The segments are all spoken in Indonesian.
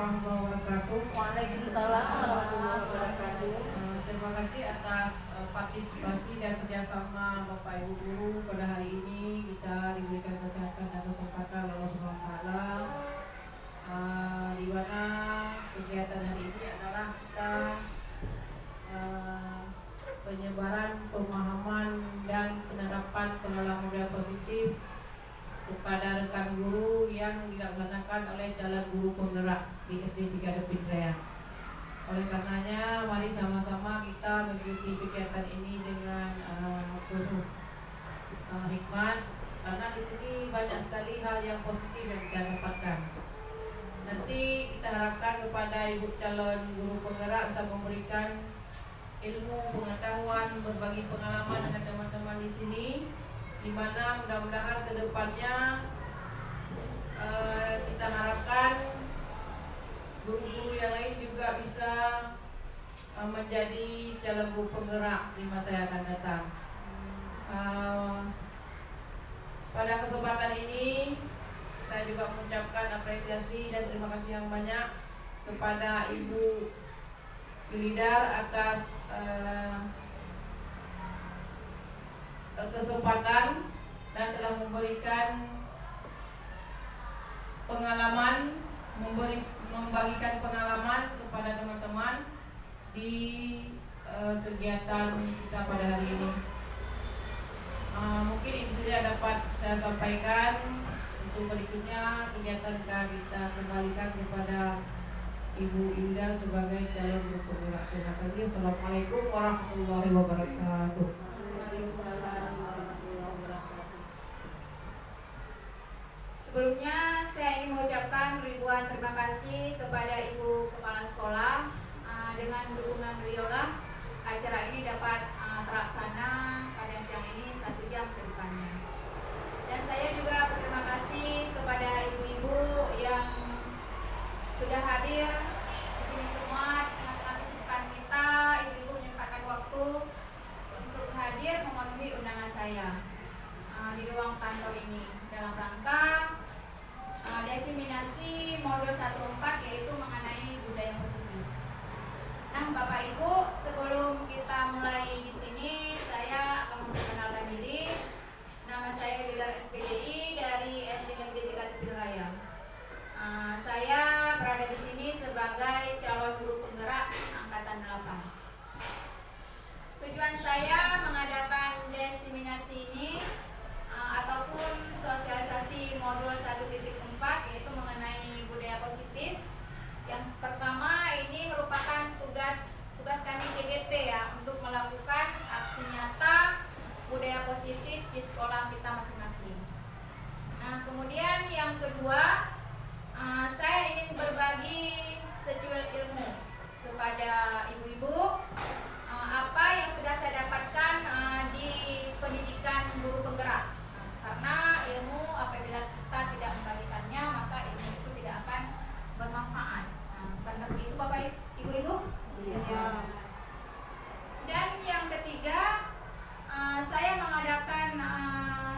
warahmatullahi wabarakatuh. Waalaikumsalam warahmatullahi wabarakatuh. Terima kasih atas partisipasi dan kerjasama Bapak Ibu guru pada hari ini. Kita diberikan kesehatan dan kesempatan Allah Subhanahu wa Ta'ala, di mana kegiatan hari ini adalah kita penyebaran pemahaman dan penerapan pengalaman budaya positif kepada rekan guru yang dilaksanakan oleh Jalan Guru Penggerak di SD 3 Depit Raya. Oleh karenanya, mari sama-sama kita mengikuti kegiatan ini dengan penuh hikmat, karena di sini banyak sekali hal yang positif yang kita dapatkan. Nanti kita harapkan kepada Ibu calon guru penggerak bisa memberikan ilmu, pengetahuan, berbagi pengalaman dengan teman-teman di sini, di mana mudah-mudahan ke depannya kita harapkan guru-guru yang lain juga bisa menjadi calon guru penggerak di masa yang akan datang. Pada kesempatan ini saya juga mengucapkan apresiasi dan terima kasih yang banyak kepada Ibu Yulidar atas kesempatan dan telah memberikan pengalaman, membagikan pengalaman kepada teman-teman di kegiatan kita pada hari ini. Mungkin ini saja dapat saya sampaikan. Untuk berikutnya kegiatan kita kembalikan kepada Ibu Yulidar sebagai calon guru penggerak. Terima kasih. Assalamualaikum warahmatullahi wabarakatuh. Sebelumnya saya ingin mengucapkan ribuan terima kasih kepada Ibu Kepala Sekolah. Dengan dukungan beliaulah acara ini dapat terlaksana pada siang ini 1 jam ke depannya. Dan saya juga berterima kasih kepada ibu-ibu yang sudah hadir di sini semua. Di tengah-tengah kesibukan kita, ibu-ibu menyempatkan waktu untuk hadir memenuhi undangan saya di ruang kantor ini dalam rangka desiminasi modul 14 yaitu mengenai budaya positif. Nah, Bapak Ibu, sebelum kita mulai di sini, saya akan memperkenalkan diri. Nama saya Yulidar SPDI dari SD Negeri 3 Depit Raya. Saya berada di sini sebagai calon guru penggerak angkatan 8. Tujuan saya mengadakan desiminasi ini ataupun sosialisasi modul 1.4 yaitu mengenai budaya positif. Yang pertama ini merupakan tugas kami CGP ya, untuk melakukan aksi nyata budaya positif di sekolah kita masing-masing. Nah, kemudian yang kedua, saya ingin berbagi secuil ilmu kepada ibu-ibu apa yang sudah saya dapatkan di pendidikan guru penggerak. Karena ilmu apabila kita tidak membagikannya, maka ilmu itu tidak akan bermanfaat. Karena begitu Bapak Ibu-ibu. Ya. Dan yang ketiga, saya mengadakan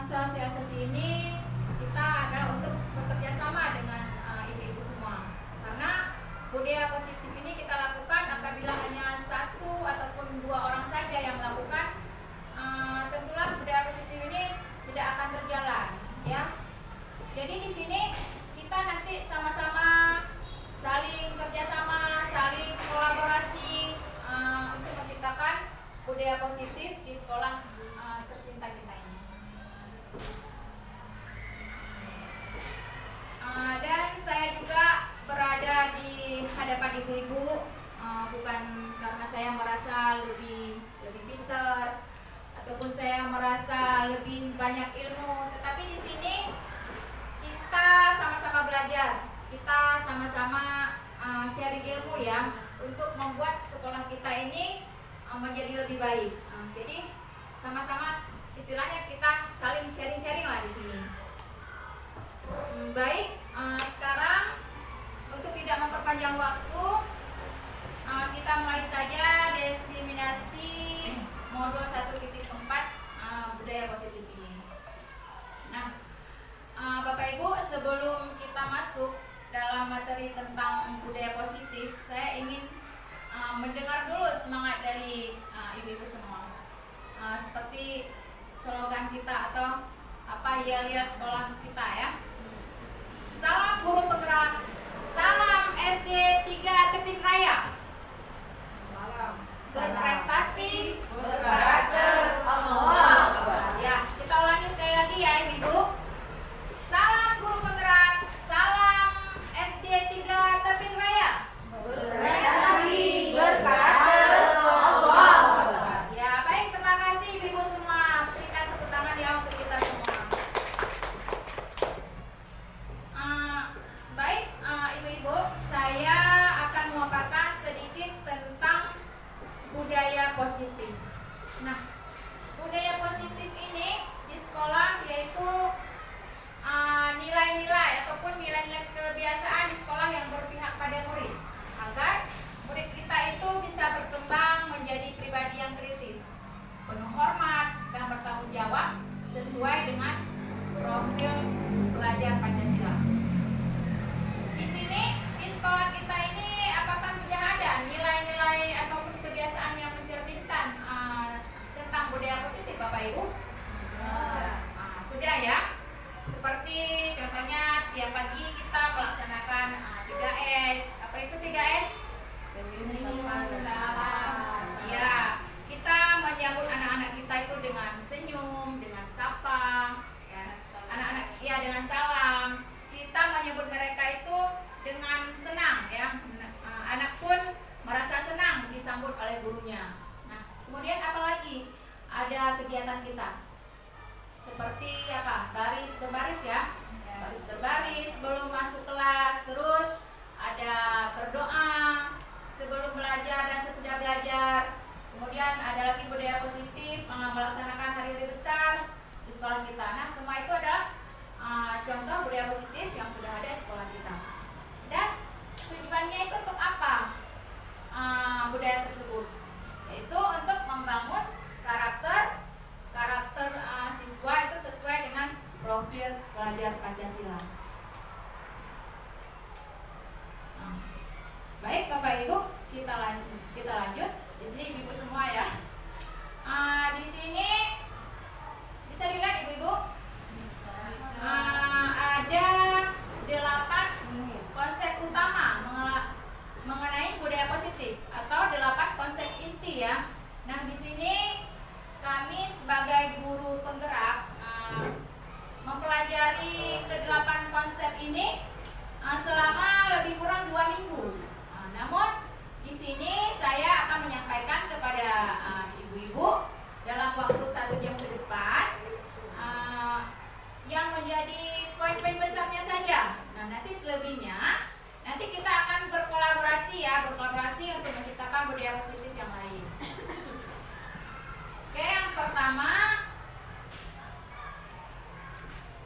sosialisasi ini kita adalah untuk bekerja sama dengan ibu-ibu semua. Karena budaya positif ini kita lakukan apabila hanya 1 ataupun 2 orang saja yang melakukan, tentulah budaya positif ini tidak akan berjalan, ya. Jadi di sini kita nanti sama-sama saling kerjasama, saling kolaborasi untuk menciptakan budaya positif di sekolah tercinta kita ini. Dan saya juga berada di hadapan ibu-ibu bukan karena saya merasa lebih pintar ataupun saya merasa lebih banyak ilmu, tetapi di sini kita sama-sama belajar, kita sama-sama sharing ilmu ya, untuk membuat sekolah kita ini menjadi lebih baik. Jadi sama-sama istilahnya kita saling sharing-sharing lah di sini. Baik, sekarang untuk tidak memperpanjang waktu, kita mulai saja desiminasi modul 1.4 budaya positif ini. Nah, Bapak Ibu, sebelum kita masuk dalam materi tentang budaya seperti slogan kita atau apa yel-yel sekolah kita ya. Salam guru penggerak, salam SD 3 Tepin Raya. Berprestasi, berkarakter, Allahu Akbar. Ya, kita ulangi sekali lagi ya Ibu. Salam guru penggerak, salam SD 3 Tepin Raya. Berprestasi, berkarakter, Allahu Akbar. Ya, baik, terima kasih Ibu semua. Berikan tepuk tangan ya untuk kita semua. Baik, Ibu-ibu, saya akan memaparkan sedikit tentang budaya positif. Nah, budaya positif ini di sekolah yaitu nilai-nilai ataupun nilai-nilai kebiasaan di sekolah yang berpihak pada murid agar murid kita itu bisa berkembang menjadi pribadi yang kritis, penuh hormat dan bertanggung jawab sesuai dengan profil pelajar Pancasila. Di sini di sekolah kita ini apakah sudah ada nilai-nilai ataupun kebiasaan yang mencerminkan tentang budaya positif Bapak Ibu? Sudah ya. Seperti contohnya tiap pagi kita melaksanakan 3S. Apa itu 3S? Ya, kita menyambut anak-anak kita itu dengan senyum, dengan sapa, ya. Anak-anak ya dengan salam. Kita menyambut mereka itu dengan senang ya. Anak pun merasa senang disambut oleh gurunya. Nah, kemudian apalagi ada kegiatan kita seperti apa? Baris berbaris ya. Baris berbaris sebelum masuk kelas, terus ada berdoa sebelum belajar dan sesudah belajar. Kemudian ada lagi budaya positif melaksanakan hari-hari besar di sekolah kita. Nah, semua itu adalah contoh budaya positif yang sudah ada di sekolah kita. Dan tujuannya itu untuk apa? Budaya tersebut yaitu untuk membangun karakter siswa itu sesuai dengan profil pelajar Pancasila. Baik Bapak Ibu, kita lanjut. Di sini Ibu semua ya. Di sini bisa dilihat Ibu-ibu. Ada 8 konsep utama mengenai budaya positif atau 8 konsep inti ya. Nah, di sini kami sebagai guru penggerak mempelajari ke-8 konsep ini selama lebih kurang 2 minggu. Namun di sini saya akan menyampaikan kepada ibu-ibu dalam waktu 1 jam ke depan yang menjadi poin-poin besarnya saja. Nah, nanti selebihnya nanti kita akan berkolaborasi untuk menciptakan budaya positif yang lain. Oke, yang pertama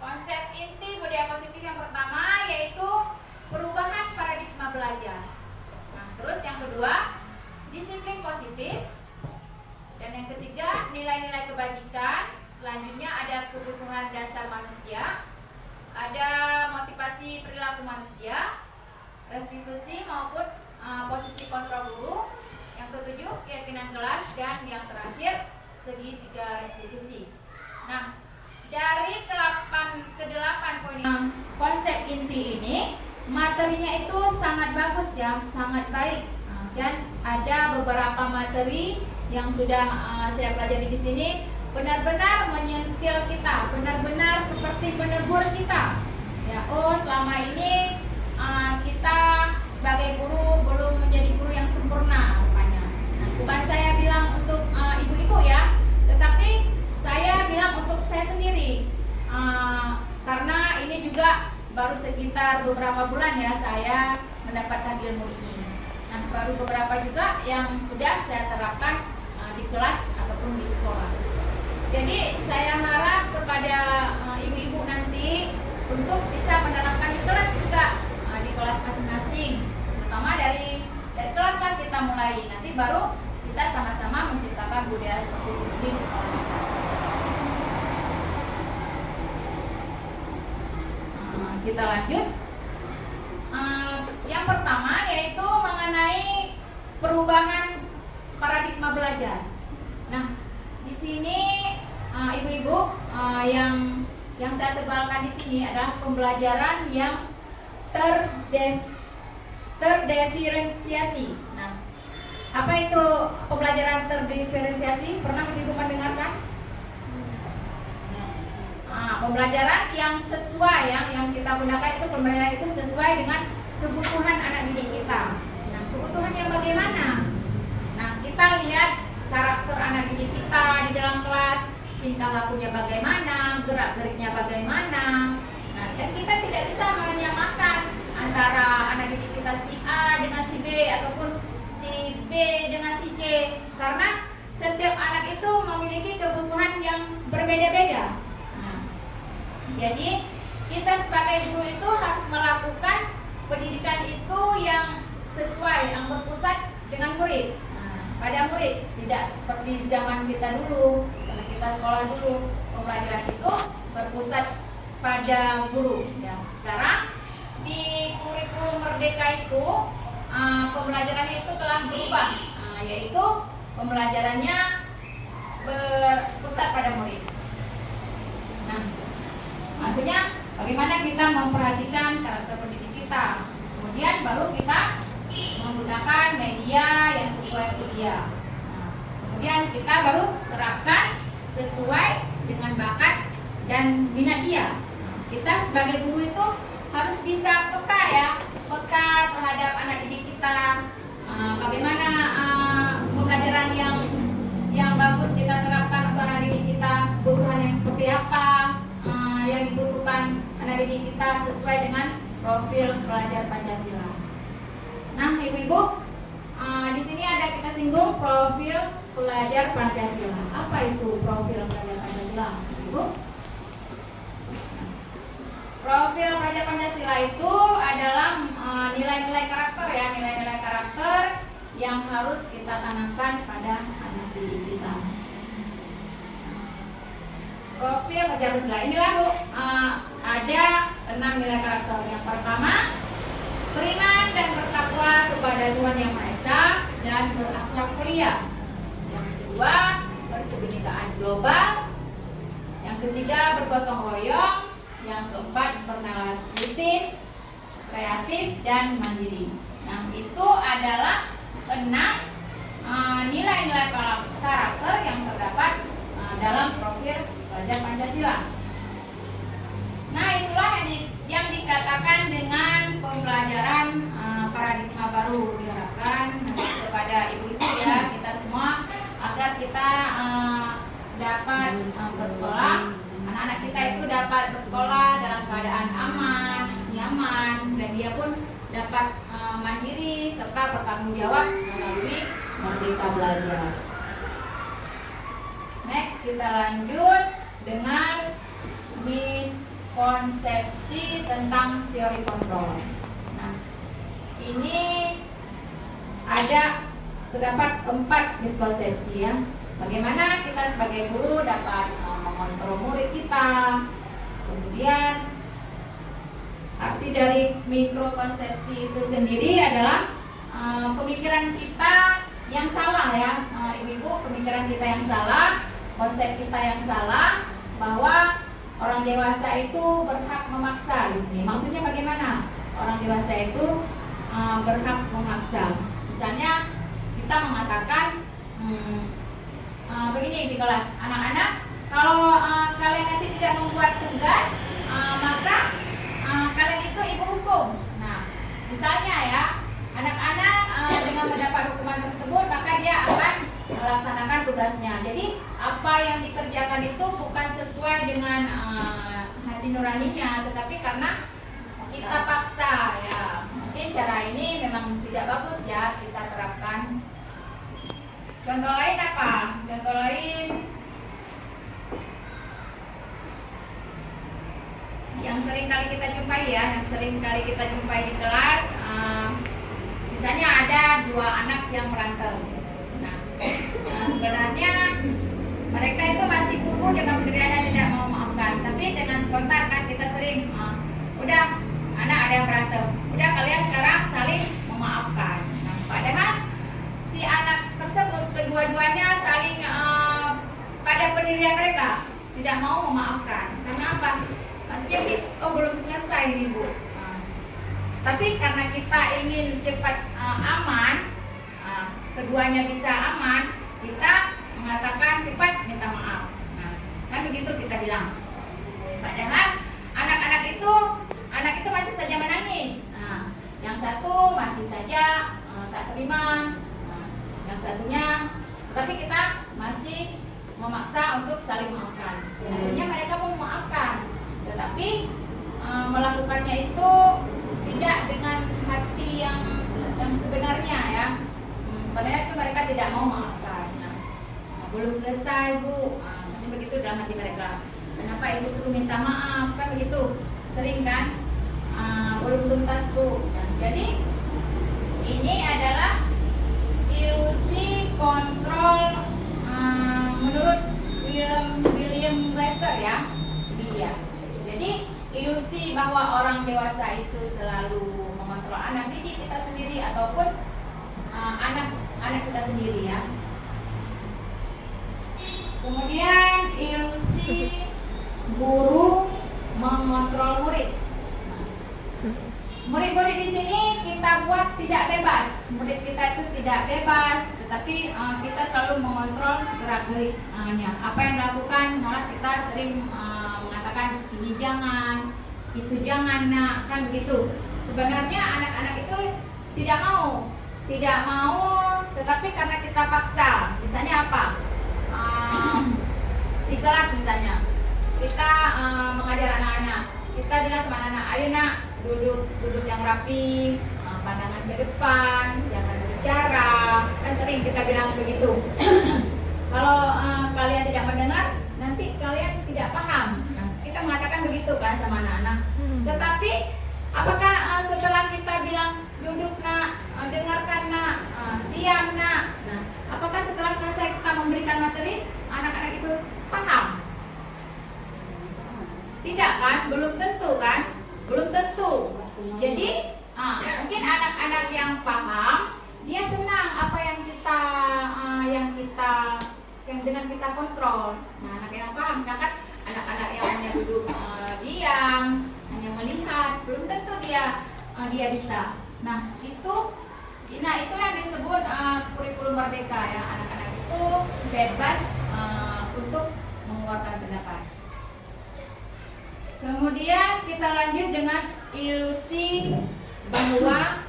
konsep inti budaya positif yang pertama yaitu perubahan paradigma belajar. Nah, terus yang kedua disiplin positif, dan yang ketiga nilai-nilai kebajikan. Selanjutnya ada kebutuhan dasar manusia, ada motivasi perilaku manusia, restitusi maupun posisi kontrol guru. Yang ketujuh keyakinan kelas, dan yang terakhir segitiga restitusi. Nah, dari ke-8 poin konsep inti ini materinya itu sangat bagus ya, sangat baik. Dan ada beberapa materi yang sudah saya pelajari di sini benar-benar menyentil kita, benar-benar seperti menegur kita. Ya, oh selama ini kita sebagai guru belum menjadi guru yang sempurna rupanya. Nah, bukan saya bilang untuk ibu-ibu ya, tetapi saya bilang untuk saya sendiri. Karena ini juga baru sekitar beberapa bulan ya saya mendapatkan ilmu ini. Nah, baru beberapa juga yang sudah saya terapkan di kelas ataupun di sekolah. Jadi saya harap kepada ibu-ibu nanti untuk bisa menerapkan di kelas juga, di kelas masing-masing. Pertama dari kelas lah kita mulai, nanti baru kita sama-sama menciptakan budaya positif di sekolah kita. Kita lanjut. Yang pertama yaitu mengenai perubahan paradigma belajar. Nah, di sini ibu-ibu, yang saya tebalkan di sini adalah pembelajaran yang terdiferensiasi. Nah, apa itu pembelajaran terdiferensiasi? Pernah ibu mendengarkan? Pembelajaran yang sesuai, yang kita gunakan itu pembelajaran itu sesuai dengan kebutuhan anak didik kita. Nah, kebutuhan yang bagaimana? Nah, kita lihat karakter anak didik kita di dalam kelas, tingkah lakunya bagaimana, gerak-geriknya bagaimana. Nah, dan kita tidak bisa menyamakan antara anak didik kita si A dengan si B ataupun si B dengan si C, karena setiap anak itu memiliki kebutuhan yang berbeda-beda. Nah, jadi kita sebagai guru itu harus melakukan pendidikan itu yang sesuai, yang berpusat dengan murid. Pada murid, tidak seperti zaman kita dulu, karena kita sekolah dulu, pembelajaran itu berpusat pada guru. Ya, sekarang di kurikulum Merdeka itu pembelajarannya itu telah berubah, yaitu pembelajarannya berpusat pada murid. Nah, maksudnya bagaimana kita memperhatikan karakter pendidik kita, kemudian baru kita menggunakan media yang sesuai untuk dia. Nah, kemudian kita baru terapkan sesuai dengan bakat dan minat dia. Nah, kita sebagai guru itu harus bisa peka ya, peka terhadap anak didik kita. Bagaimana pembelajaran yang bagus kita terapkan untuk anak didik kita, kebutuhan yang seperti apa yang dibutuhkan anak didik kita sesuai dengan profil pelajar Pancasila. Nah, ibu-ibu, di sini ada kita singgung profil pelajar Pancasila. Apa itu profil pelajar Pancasila, ibu? Profil pelajar Pancasila itu adalah nilai-nilai karakter ya, nilai-nilai karakter yang harus kita tanamkan pada anak didik kita. Profil pelajar Pancasila inilah Bu, ada 6 nilai karakter. Yang pertama, beriman dan bertakwa kepada Tuhan Yang Maha Esa dan berakhlak mulia. Yang kedua, berkebinekaan global. Yang ketiga, bergotong royong. Yang keempat, bernalar kritis, kreatif, dan mandiri. Nah, itu adalah 6 nilai-nilai karakter yang terdapat dalam profil pelajar Pancasila. Nah, itulah yang dikatakan dengan pembelajaran paradigma baru, diharapkan kepada ibu-ibu ya, kita semua agar kita dapat bersekolah, anak-anak kita itu dapat bersekolah dalam keadaan aman, nyaman, dan dia pun dapat mandiri serta bertanggung jawab melalui Merdeka Belajar. Next, kita lanjut dengan miskonsepsi tentang teori kontrol. Nah, ini terdapat 4 miskonsepsi ya. Bagaimana kita sebagai guru dapat mengontrol murid kita. Kemudian arti dari mikrokonsepsi itu sendiri adalah pemikiran kita yang salah ya, ibu-ibu, pemikiran kita yang salah, konsep kita yang salah bahwa orang dewasa itu berhak memaksa di sini. Maksudnya bagaimana? Orang dewasa itu berhak memaksa. Misalnya kita mengatakan begini di kelas, anak-anak, kalau kalian nanti tidak membuat tugas, maka kalian itu ibu hukum. Nah, misalnya ya, anak-anak dengan mendapat hukuman tersebut, maka dia akan melaksanakan tugasnya. Jadi apa yang dikerjakan itu bukan sesuai dengan hati nuraninya, tetapi karena kita paksa ya. Mungkin cara ini memang tidak bagus ya kita terapkan. Contoh lain apa? Contoh lain yang sering kali kita jumpai ya, yang sering kali kita jumpai di kelas, misalnya ada 2 anak yang merantau. Nah, sebenarnya mereka itu masih kukuh dengan pendiriannya, tidak mau memaafkan. Tapi dengan spontan kan kita sering, udah anak ada yang merantau, udah kalian sekarang saling memaafkan. Nah, padahal si anak tersebut kedua-duanya saling pada pendirian mereka tidak mau memaafkan. Karena apa? Maksudnya belum selesai nih Bu. Tapi karena kita ingin cepat aman, keduanya bisa aman, kita mengatakan cepat minta maaf. Nah, kan begitu kita bilang. Padahal anak itu masih saja menangis. Nah, yang satu masih saja tak terima. Nah, yang satunya, tapi kita masih memaksa untuk saling memaafkan. Akhirnya mereka pun memaafkan, tetapi melakukannya itu tidak dengan hati yang sebenarnya ya. Sebenarnya itu mereka tidak mau memaafkan. Nah, belum selesai Bu, masih begitu dalam hati mereka. Kenapa ibu suruh minta maaf? Kan begitu, sering kan? Belum tuntas Bu. Nah, jadi ini adalah ilusi kontrol menurut William Glasser ya. Ini dia. Jadi ilusi bahwa orang dewasa itu selalu mengontrol anak didik kita sendiri ataupun anak kita sendiri ya. Kemudian ilusi guru mengontrol murid. Murid-murid di sini kita buat tidak bebas. Murid kita itu tidak bebas, tetapi kita selalu mengontrol gerak-geriknya. Apa yang dilakukan, malah kita sering mengatakan ini jangan, itu jangan, nah kan begitu. Sebenarnya anak-anak itu tidak mau, tetapi karena kita paksa. Misalnya apa? Di kelas misalnya, kita mengajar anak-anak, kita bilang sama anak-anak, ayo nak, duduk yang rapi, pandangan ke depan, jangan berbicara. Kan sering kita bilang begitu. Kalau kalian tidak mendengar, nanti kalian tidak paham. Nah, kita mengatakan begitu kan sama anak-anak. Tetapi apakah setelah kita bilang duduk nak, dengarkan nak, diam nak, nah, apakah setelah selesai kita memberikan materi, anak-anak itu paham? Tidak kan? Belum tentu kan? Belum tentu. Jadi mungkin anak-anak yang paham, dia senang apa yang dengan kita kontrol. Nah, anak yang paham, sedangkan anak-anak yang hanya duduk diam, hanya melihat, belum tentu dia bisa. Nah, itulah yang disebut kurikulum merdeka ya. Anak-anak itu bebas untuk mengeluarkan pendapat. Kemudian kita lanjut dengan ilusi bahwa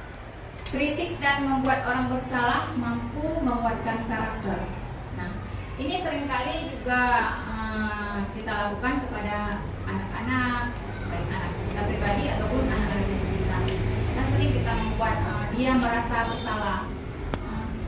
kritik dan membuat orang bersalah mampu menguatkan karakter. Nah, ini seringkali juga kita lakukan kepada anak-anak, baik anak kita pribadi ataupun anak-anak kita. Nah, sering kita membuat dia merasa bersalah.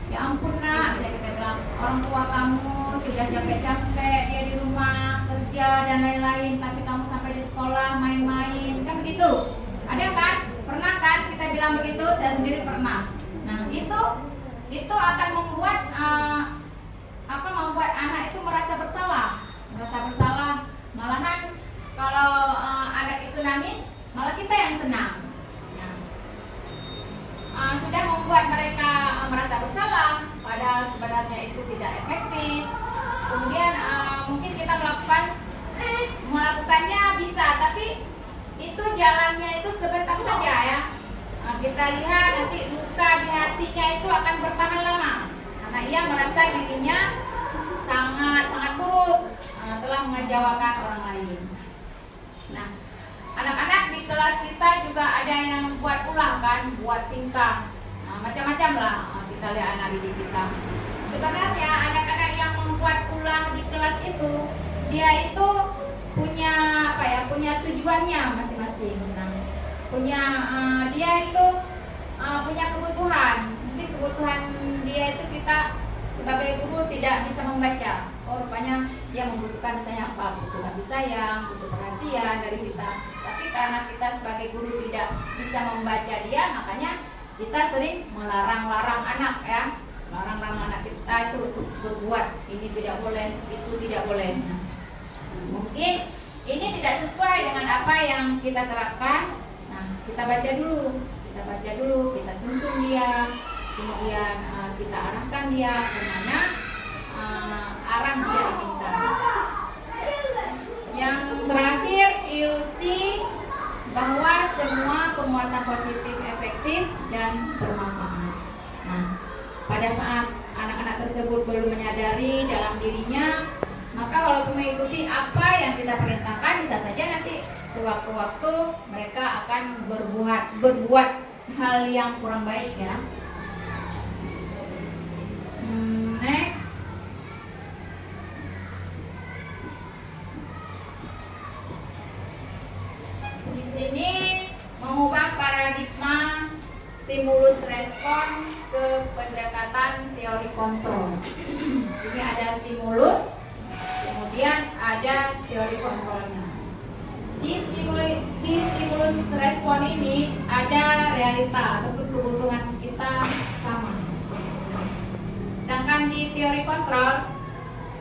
Ya ampun nak, kita bilang, orang tua kamu sudah capek-capek, dia di rumah kerja dan lain-lain, tapi kamu sampai di sekolah main-main, kan begitu? Ada kan? Pernah kan kita bilang begitu? Saya sendiri pernah. Nah, itu akan membuat membuat anak itu merasa bersalah. Malahan kalau anak itu nangis, malah kita yang senang. Sudah membuat mereka merasa bersalah, padahal sebenarnya itu tidak efektif. Kemudian mungkin kita melakukannya bisa, tapi itu jalannya itu sebentar saja ya. Kita lihat nanti luka di hatinya itu akan bertahan lama, karena ia merasa dirinya sangat buruk, telah mengecewakan orang lain. Nah, anak-anak di kelas kita juga ada yang buat ulah kan, buat tingkah, macam-macam lah. Kita lihat anak didik kita. Sebenarnya anak-anak yang membuat ulah di kelas itu, dia itu punya tujuannya masing-masing. Nah, dia itu punya kebutuhan. Mungkin kebutuhan dia itu kita sebagai guru tidak bisa membaca. Oh, rupanya dia membutuhkan misalnya apa? Butuh kasih sayang, butuh perhatian dari kita. Tapi karena kita sebagai guru tidak bisa membaca dia, makanya kita sering melarang-larang anak ya. Melarang-larang anak kita itu untuk berbuat ini tidak boleh, itu tidak boleh. Nah, mungkin ini tidak sesuai dengan apa yang kita terapkan. Nah, kita baca dulu, kita tuntun dia, kemudian kita arahkan dia kemana arah dia inginkan. penguatan positif efektif dan bermanfaat. Nah, pada saat anak-anak tersebut belum menyadari dalam dirinya, maka walaupun mengikuti apa yang kita perintahkan, bisa saja nanti sewaktu-waktu mereka akan berbuat hal yang kurang baik ya. Next. Di sini mengubah paradigma stimulus respon ke pendekatan teori kontrol. Di sini ada stimulus, kemudian ada teori kontrolnya. Di stimulus respon ini ada realita ataupun kebutuhan kita sama. Sedangkan di teori kontrol,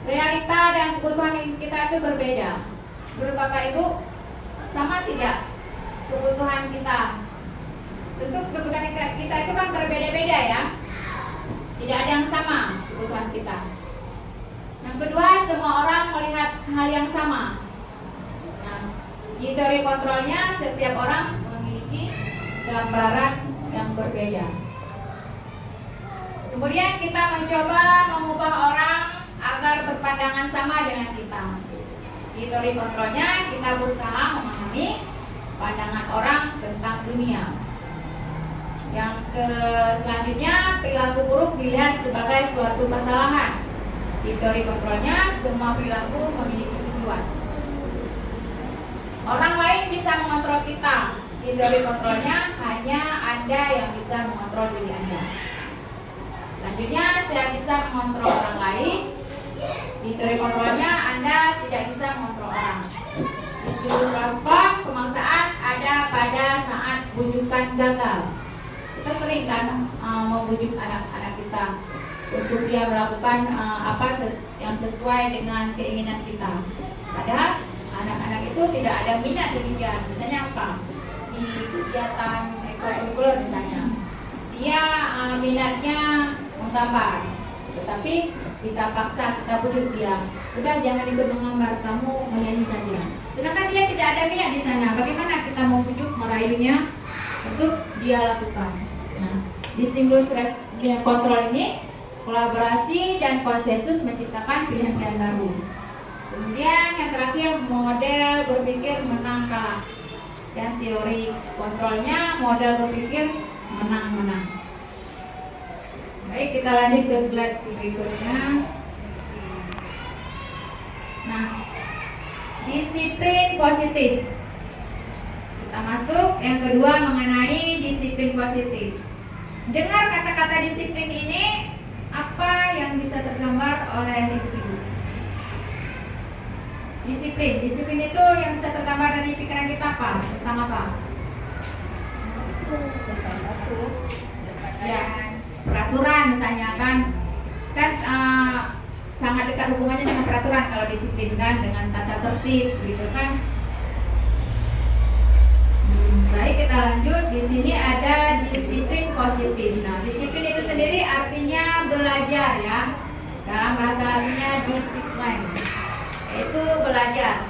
realita dan kebutuhan kita itu berbeda. Menurut Bapak Ibu, sama tidak kebutuhan kita? Tentu kebutuhan kita itu kan berbeda-beda ya. Tidak ada yang sama kebutuhan kita. Yang kedua, semua orang melihat hal yang sama. Nah, di teori kontrolnya setiap orang memiliki gambaran yang berbeda. Kemudian kita mencoba mengubah orang agar berpandangan sama dengan kita. Di teori kontrolnya kita berusaha memahami pandangan orang tentang dunia. Yang selanjutnya, perilaku buruk dilihat sebagai suatu kesalahan. Di teori kontrolnya, semua perilaku memiliki tujuan. Orang lain bisa mengontrol kita. Di teori kontrolnya, hanya Anda yang bisa mengontrol diri Anda. Selanjutnya, saya bisa mengontrol orang lain. Di teori kontrolnya, Anda tidak bisa mengontrol orang. Di stimulus respon, pemaksaan ada pada saat bujukan gagal. Kita sering kan membujuk anak-anak kita untuk dia melakukan apa yang sesuai dengan keinginan kita. Padahal anak-anak itu tidak ada minat demikian. Misalnya apa? Di kegiatan ekstrakurikuler misalnya, dia minatnya menggambar, tetapi kita paksa, kita bujuk dia, udah jangan ikut menggambar, kamu menyanyi saja. Sedangkan dia tidak ada minat di sana. Bagaimana kita mau bujuk, merayunya untuk dia lakukan? Nah, di stimulus kontrol ini, kolaborasi dan konsensus menciptakan pilihan-pilihan baru. Kemudian yang terakhir, model berpikir menang kalah. Dan teori kontrolnya, model berpikir menang-menang. Baik, kita lanjut ke slide berikutnya. Nah, disiplin positif. Kita masuk yang kedua mengenai disiplin positif. Dengar kata-kata disiplin ini, apa yang bisa tergambar oleh individu? Disiplin itu yang bisa tergambar dari pikiran kita apa? Tentang apa? Ya, peraturan misalnya kan sangat dekat hubungannya dengan peraturan kalau disiplin kan, dengan tata tertib gitu kan. Baik, kita lanjut. Di sini ada disiplin positif. Nah, disiplin itu sendiri artinya belajar ya. Dalam bahasa artinya disiplin, yaitu belajar.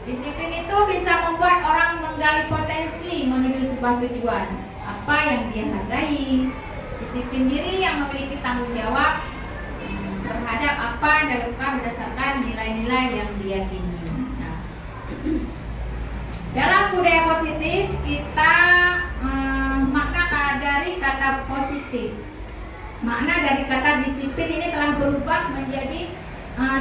Disiplin itu bisa membuat orang menggali potensi menuju sebuah tujuan, apa yang dia hargai. Disiplin diri yang memiliki tanggung jawab terhadap apa yang dilakukan berdasarkan nilai-nilai yang diyakini. Nah, dalam budaya positif kita makna dari kata positif, makna dari kata disiplin ini telah berubah menjadi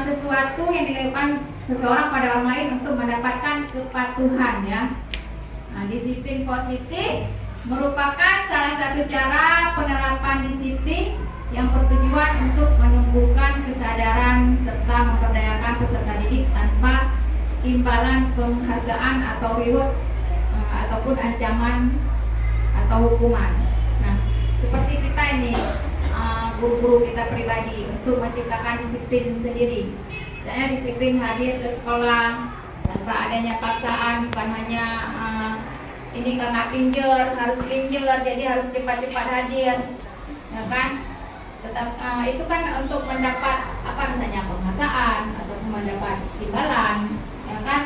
sesuatu yang dilakukan seseorang pada orang lain untuk mendapatkan kepatuhan ya. Nah, disiplin positif merupakan salah satu cara penerapan disiplin yang bertujuan untuk menumbuhkan kesadaran serta memperdayakan peserta didik tanpa imbalan penghargaan atau reward ataupun ancaman atau hukuman. Nah, seperti kita ini guru-guru kita pribadi untuk menciptakan disiplin sendiri. Misalnya disiplin hadir ke sekolah tanpa adanya paksaan, bukan hanya ini karena pinjer, harus pinjer, jadi harus cepat-cepat hadir, ya kan? Tetap itu kan untuk mendapat apa misalnya penghargaan atau mendapat imbalan, ya kan?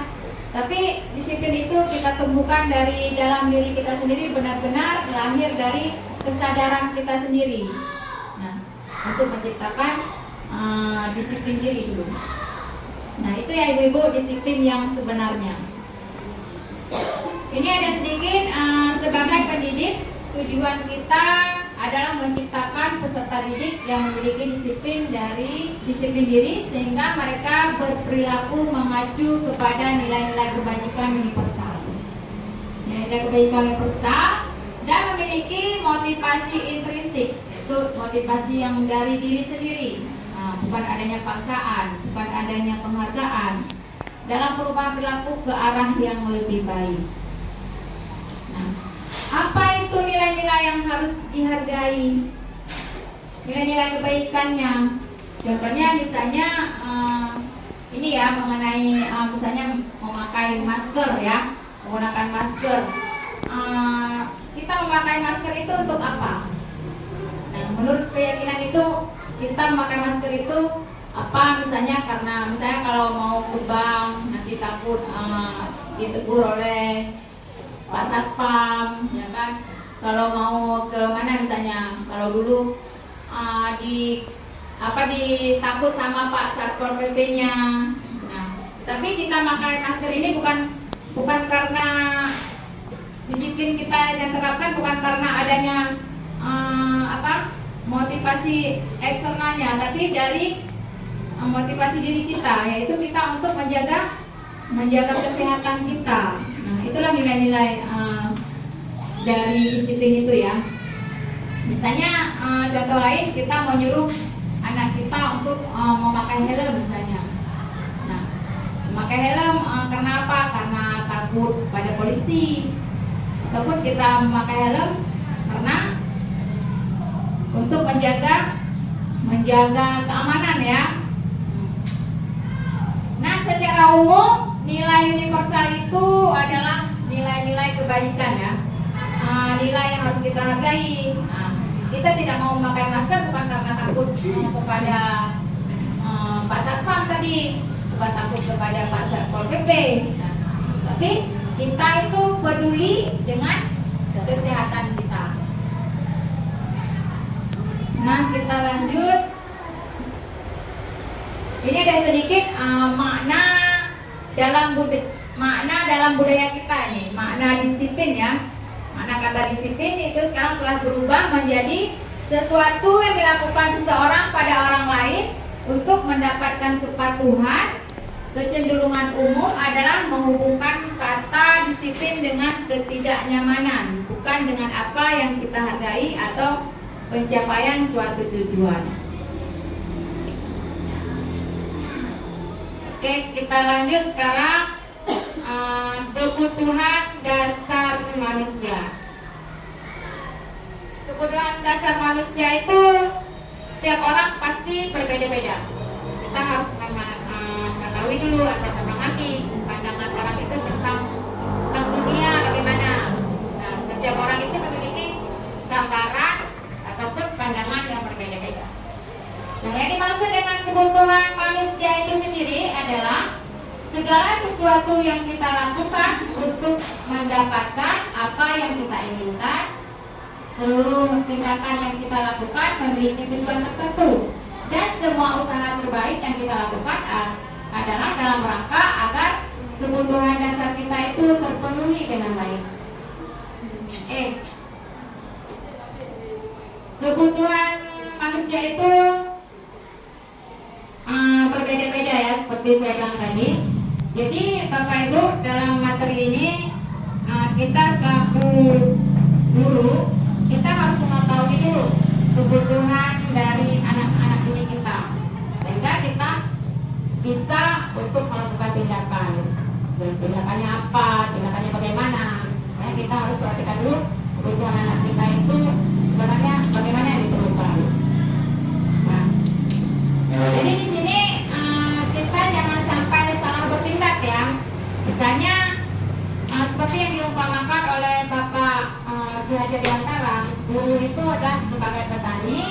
Tapi disiplin itu kita tumbuhkan dari dalam diri kita sendiri, benar-benar lahir dari kesadaran kita sendiri. Nah, untuk menciptakan disiplin diri dulu. Nah, itu ya ibu-ibu disiplin yang sebenarnya. Ini ada sedikit sebagai pendidik, tujuan kita adalah menciptakan peserta didik yang memiliki disiplin diri sehingga mereka berperilaku mengacu kepada nilai-nilai kebajikan universal. Nilai kebaikan universal dan memiliki motivasi intrinsik, itu motivasi yang dari diri sendiri. Bukan adanya paksaan, bukan adanya penghargaan dalam perubahan perilaku ke arah yang lebih baik. Nah, apa itu nilai-nilai yang harus dihargai? Nilai-nilai kebaikannya. Contohnya misalnya ini ya mengenai misalnya memakai masker ya, menggunakan masker. Kita memakai masker itu untuk apa? Nah, menurut keyakinan itu kita memakai masker itu apa? Misalnya kalau mau ke bank nanti takut ditegur oleh Pak Satpam, ya kan? Kalau mau ke mana misalnya, kalau dulu ditakut sama Pak Satpol PP-nya. Nah, tapi kita pakai masker ini bukan karena disiplin kita yang terapkan, bukan karena adanya motivasi eksternalnya, tapi dari motivasi diri kita, yaitu kita untuk menjaga kesehatan kita. Nah, itulah nilai-nilai dari disiplin itu ya. Misalnya contoh lain, kita menyuruh anak kita untuk memakai helm misalnya. Nah, memakai helm karena apa? Karena takut pada polisi. Ataupun kita memakai helm karena untuk menjaga keamanan ya. Nah, secara umum nilai universal itu adalah nilai-nilai kebaikan ya. Nilai yang harus kita hargai. Kita tidak mau memakai masker bukan karena takut kepada Pak Satpam tadi, bukan takut kepada Pak Satpol PP, tapi kita itu peduli dengan kesehatan kita. Nah, kita lanjut. Ini ada sedikit makna dalam budaya kita nih, makna disiplin ya. Makna kata disiplin itu sekarang telah berubah menjadi sesuatu yang dilakukan seseorang pada orang lain untuk mendapatkan kepatuhan. Kecenderungan umum adalah menghubungkan kata disiplin dengan ketidaknyamanan, bukan dengan apa yang kita hargai atau pencapaian suatu tujuan. Oke, kita lanjut sekarang. Kebutuhan dasar manusia. Kebutuhan dasar manusia itu setiap orang pasti berbeda-beda. Kita harus mengetahui dulu atau memahami pandangan orang itu tentang dunia bagaimana. Nah, setiap orang itu memiliki gambaran ataupun pandangan yang berbeda-beda. Nah, yang dimaksud dengan kebutuhan manusia itu sendiri adalah segala sesuatu yang kita lakukan untuk mendapatkan apa yang kita inginkan. Seluruh tindakan yang kita lakukan memiliki tujuan tertentu, dan semua usaha terbaik yang kita lakukan adalah dalam rangka agar kebutuhan dasar kita itu terpenuhi dengan baik. Kebutuhan manusia itu berbeda-beda ya, seperti saya bilang tadi. Jadi Bapak Ibu, dalam materi ini kita selaku guru, kita harus mengetahui dulu kebutuhan dari anak-anak didik kita, sehingga kita bisa untuk melakukan tindakan. Dan tindakannya apa, tindakannya bagaimana. Nah, kita harus perhatikan dulu kebutuhan anak kita itu sebenarnya bagaimana yang diperlukan. Nah, jadi di sini kita jangan sampai salah bertindak ya. Misalnya seperti yang diumpamakan oleh Bapak Ki Hajar Dewantara, guru itu adalah sebagai petani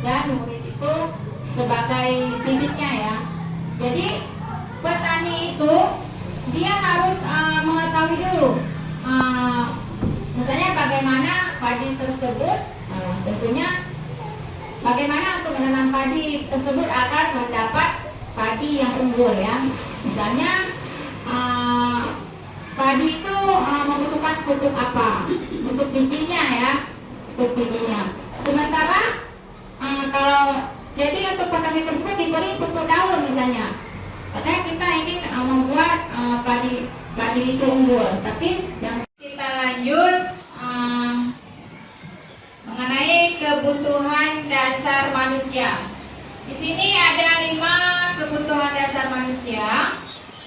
dan murid itu sebagai bibitnya ya. Jadi petani itu dia harus mengetahui dulu misalnya bagaimana padi tersebut, tentunya bagaimana untuk menanam padi tersebut agar mendapat padi yang unggul ya. Misalnya padi itu membutuhkan pupuk apa? Untuk bijinya ya, untuk bijinya. Sementara kalau jadi untuk petani tersebut diberi pupuk daun misalnya. Padahal kita ingin membuat padi itu unggul, tapi yang kita lanjut mengenai kebutuhan dasar manusia. Di sini ada 5 kebutuhan dasar manusia.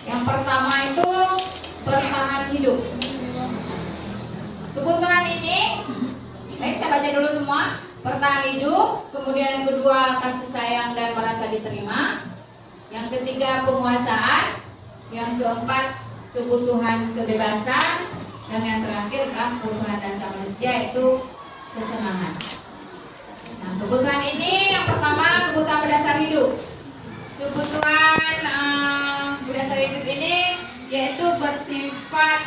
Yang pertama itu bertahan hidup. Kebutuhan ini, baik saya baca dulu semua. Bertahan hidup, kemudian yang kedua kasih sayang dan merasa diterima. Yang ketiga penguasaan, yang keempat kebutuhan kebebasan, dan yang terakhir adalah kebutuhan dasar manusia yaitu kesenangan. Nah, kebutuhan ini yang pertama kebutuhan berdasar hidup. Kebutuhan berdasar hidup ini yaitu bersifat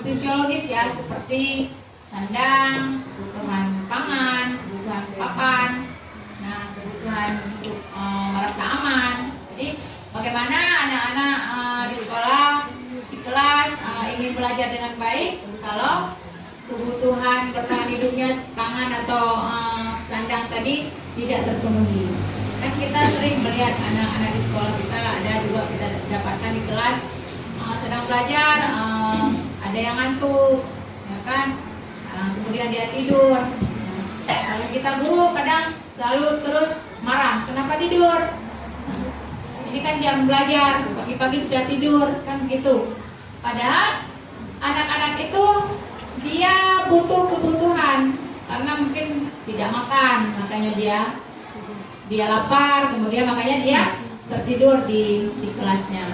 fisiologis ya, seperti sandang, kebutuhan pangan, kebutuhan papan, nah kebutuhan untuk merasa aman. Jadi bagaimana anak-anak di sekolah, di kelas ingin belajar dengan baik kalau kebutuhan bertahan hidupnya pangan atau sandang tadi tidak terpenuhi. Kan kita sering melihat anak-anak di sekolah kita, ada juga kita dapatkan di kelas sedang belajar, ada yang ngantuk, ya kan? Kemudian dia tidur. Kalau kita guru kadang selalu terus marah, kenapa tidur? Ini kan jam belajar, pagi-pagi sudah tidur, kan gitu. Padahal anak-anak itu dia butuh kebutuhan karena mungkin tidak makan, makanya dia lapar, kemudian makanya dia tertidur di kelasnya.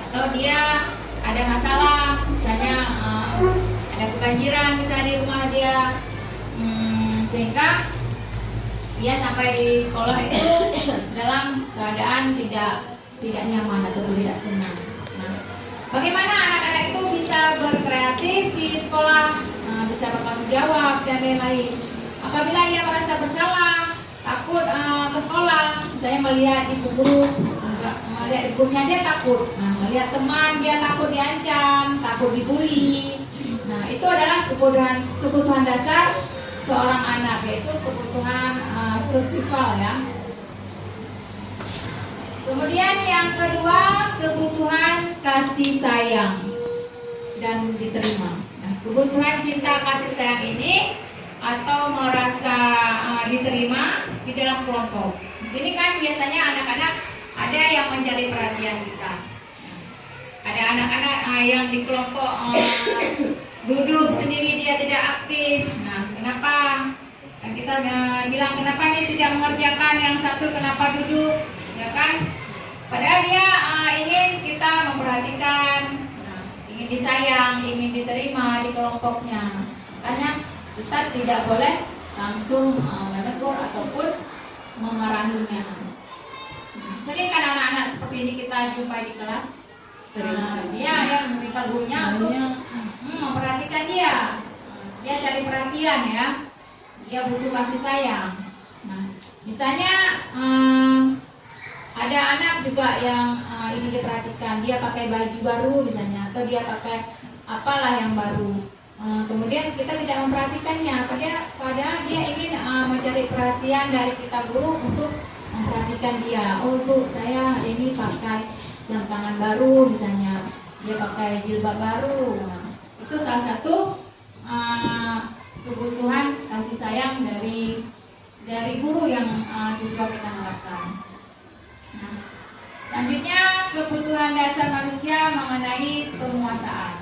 Atau dia ada masalah, misalnya ada kebanjiran misalnya di rumah dia, sehingga dia sampai di sekolah itu dalam keadaan tidak nyaman atau tidak tenang. Nah, bagaimana anak-anak itu bisa berkreatif di sekolah, bisa bertanggung jawab dan lain-lain. Apabila ia merasa bersalah, takut ke sekolah, misalnya melihat ibu guru, melihat ibunya dia takut, melihat teman dia takut diancam, takut dibully. Nah, itu adalah kebutuhan dasar seorang anak, yaitu kebutuhan survival ya. Kemudian yang kedua, kebutuhan kasih sayang dan diterima. Nah, kebutuhan cinta kasih sayang ini atau merasa diterima di dalam kelompok. Di sini kan biasanya anak-anak ada yang mencari perhatian kita. Ada anak-anak yang di kelompok duduk sendiri, dia tidak aktif. Nah, kenapa? Dan kita bilang kenapa dia tidak mengerjakan, yang satu kenapa duduk, ya kan? Padahal dia ingin kita memperhatikan, ingin disayang, ingin diterima di kelompoknya. Makanya kita tidak boleh langsung menegur ataupun memarahinya. Sering kan anak-anak seperti ini kita jumpai di kelas. Dia yang meminta gurunya untuk memperhatikan dia. Dia cari perhatian ya. Dia butuh kasih sayang. Nah, misalnya ada anak juga yang ingin diperhatikan. Dia pakai baju baru misalnya, atau dia pakai apalah yang baru. Kemudian kita tidak memperhatikannya. Padahal dia ingin mencari perhatian dari kita guru untuk memperhatikan dia. Oh bu, saya hari ini pakai jam tangan baru misalnya, dia pakai jilbab baru. Nah, itu salah satu kebutuhan kasih sayang dari guru yang siswa kita harapkan. Nah, selanjutnya kebutuhan dasar manusia mengenai penguasaan.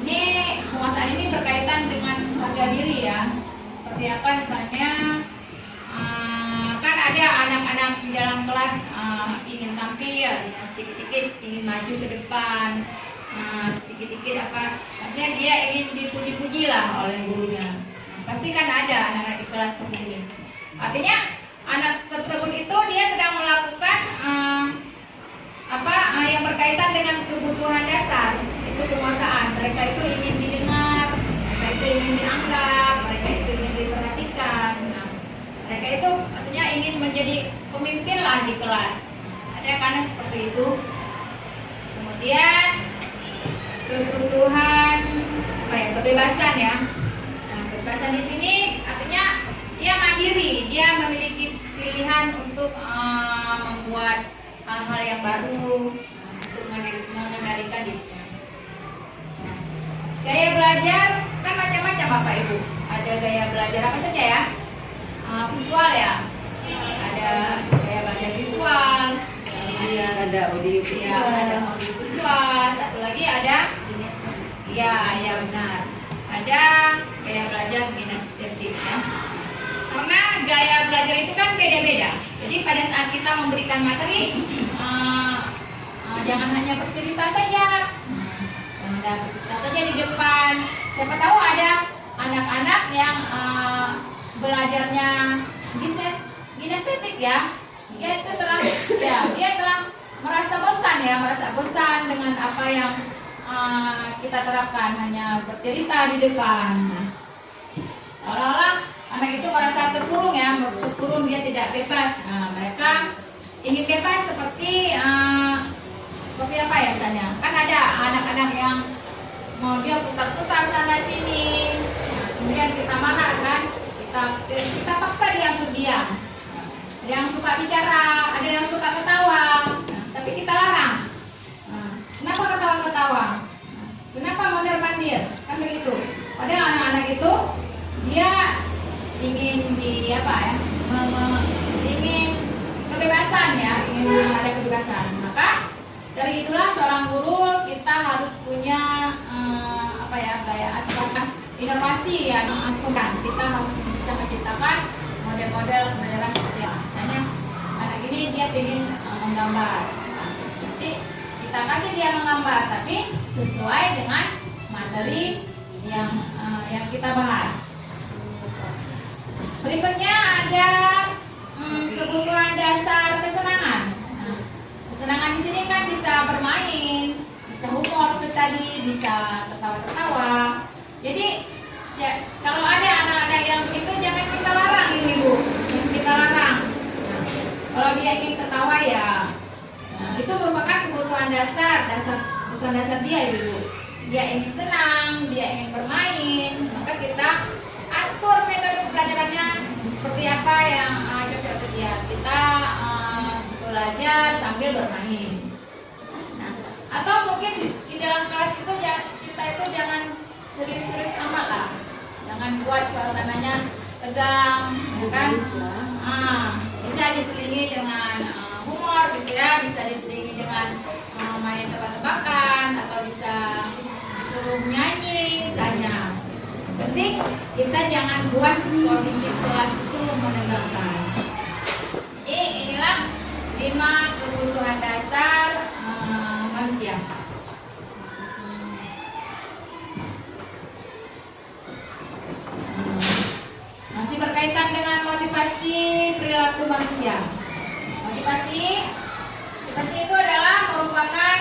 Ini penguasaan ini berkaitan dengan harga diri ya. Seperti apa misalnya? Kan ada anak-anak di dalam kelas ingin tampil, sedikit-sedikit ingin maju ke depan, sedikit-sedikit maksudnya dia ingin dipuji-puji lah oleh gurunya. Pasti kan ada anak-anak di kelas seperti ini. Artinya anak tersebut itu dia sedang melakukan yang berkaitan dengan pemimpin lah di kelas. Ada anak seperti itu. Kemudian kebutuhan kebebasan ya. Nah, kebebasan di sini artinya dia mandiri, dia memiliki pilihan untuk membuat hal-hal yang baru, untuk mengendalikan dirinya. Gaya belajar kan macam-macam Bapak Ibu. Ada gaya belajar apa saja ya? Visual ya. Ada gaya belajar visual, Ada audio visual. ya, ada audio visual. Satu lagi ada ya benar. Ada gaya belajar kinestetik ya. Karena gaya belajar itu kan beda-beda. Jadi pada saat kita memberikan materi, jangan hanya bercerita saja. Ada bercerita saja di depan. Siapa tahu ada anak-anak yang belajarnya kinestetik ya. Dia telah merasa bosan dengan apa yang kita terapkan, hanya bercerita di depan. Seolah-olah anak itu merasa terkurung ya, terkurung, dia tidak bebas. Mereka ingin bebas seperti apa ya misalnya? Kan ada anak-anak yang mau dia putar-putar sana sini, kemudian kita marah kan, kita paksa dia untuk diam. Ada yang suka bicara, ada yang suka ketawa, tapi kita larang. Kenapa ketawa-ketawa? Kenapa mondar-mandir? Kan begitu. Padahal anak-anak itu dia ingin ingin kebebasan ya, ingin ada kebebasan. Maka dari itulah seorang guru kita harus punya gaya inovasi ya, kita harus bisa menciptakan model-model pembelajaran seperti apa. Misalnya anak ini dia ingin menggambar, nanti kita kasih dia menggambar tapi sesuai dengan materi yang kita bahas. Berikutnya ada kebutuhan dasar kesenangan. Kesenangan di sini kan bisa bermain, bisa humor seperti tadi, bisa tertawa-tertawa. Jadi ya, kalau ada anak-anak yang begitu jangan kita larang ibu-ibu, jangan kita larang. Kalau dia ingin tertawa ya, itu merupakan kebutuhan dasar dia ibu-ibu. Dia ingin senang, dia ingin bermain, maka kita atur metode pembelajarannya seperti apa yang cocok untuk dia. Kita belajar sambil bermain. Nah, atau mungkin di dalam kelas itu kita itu jangan serius-serius amat lah. Jangan buat suasananya tegang, bukan? Bisa diselingi dengan humor, gitu ya. Bisa diselingi dengan main tebak-tebakan atau bisa suruh nyanyi misalnya. Penting kita jangan buat kondisi kelas itu menegangkan. Jadi inilah 5 kebutuhan dasar manusia. Masih berkaitan dengan motivasi perilaku manusia. Motivasi itu adalah merupakan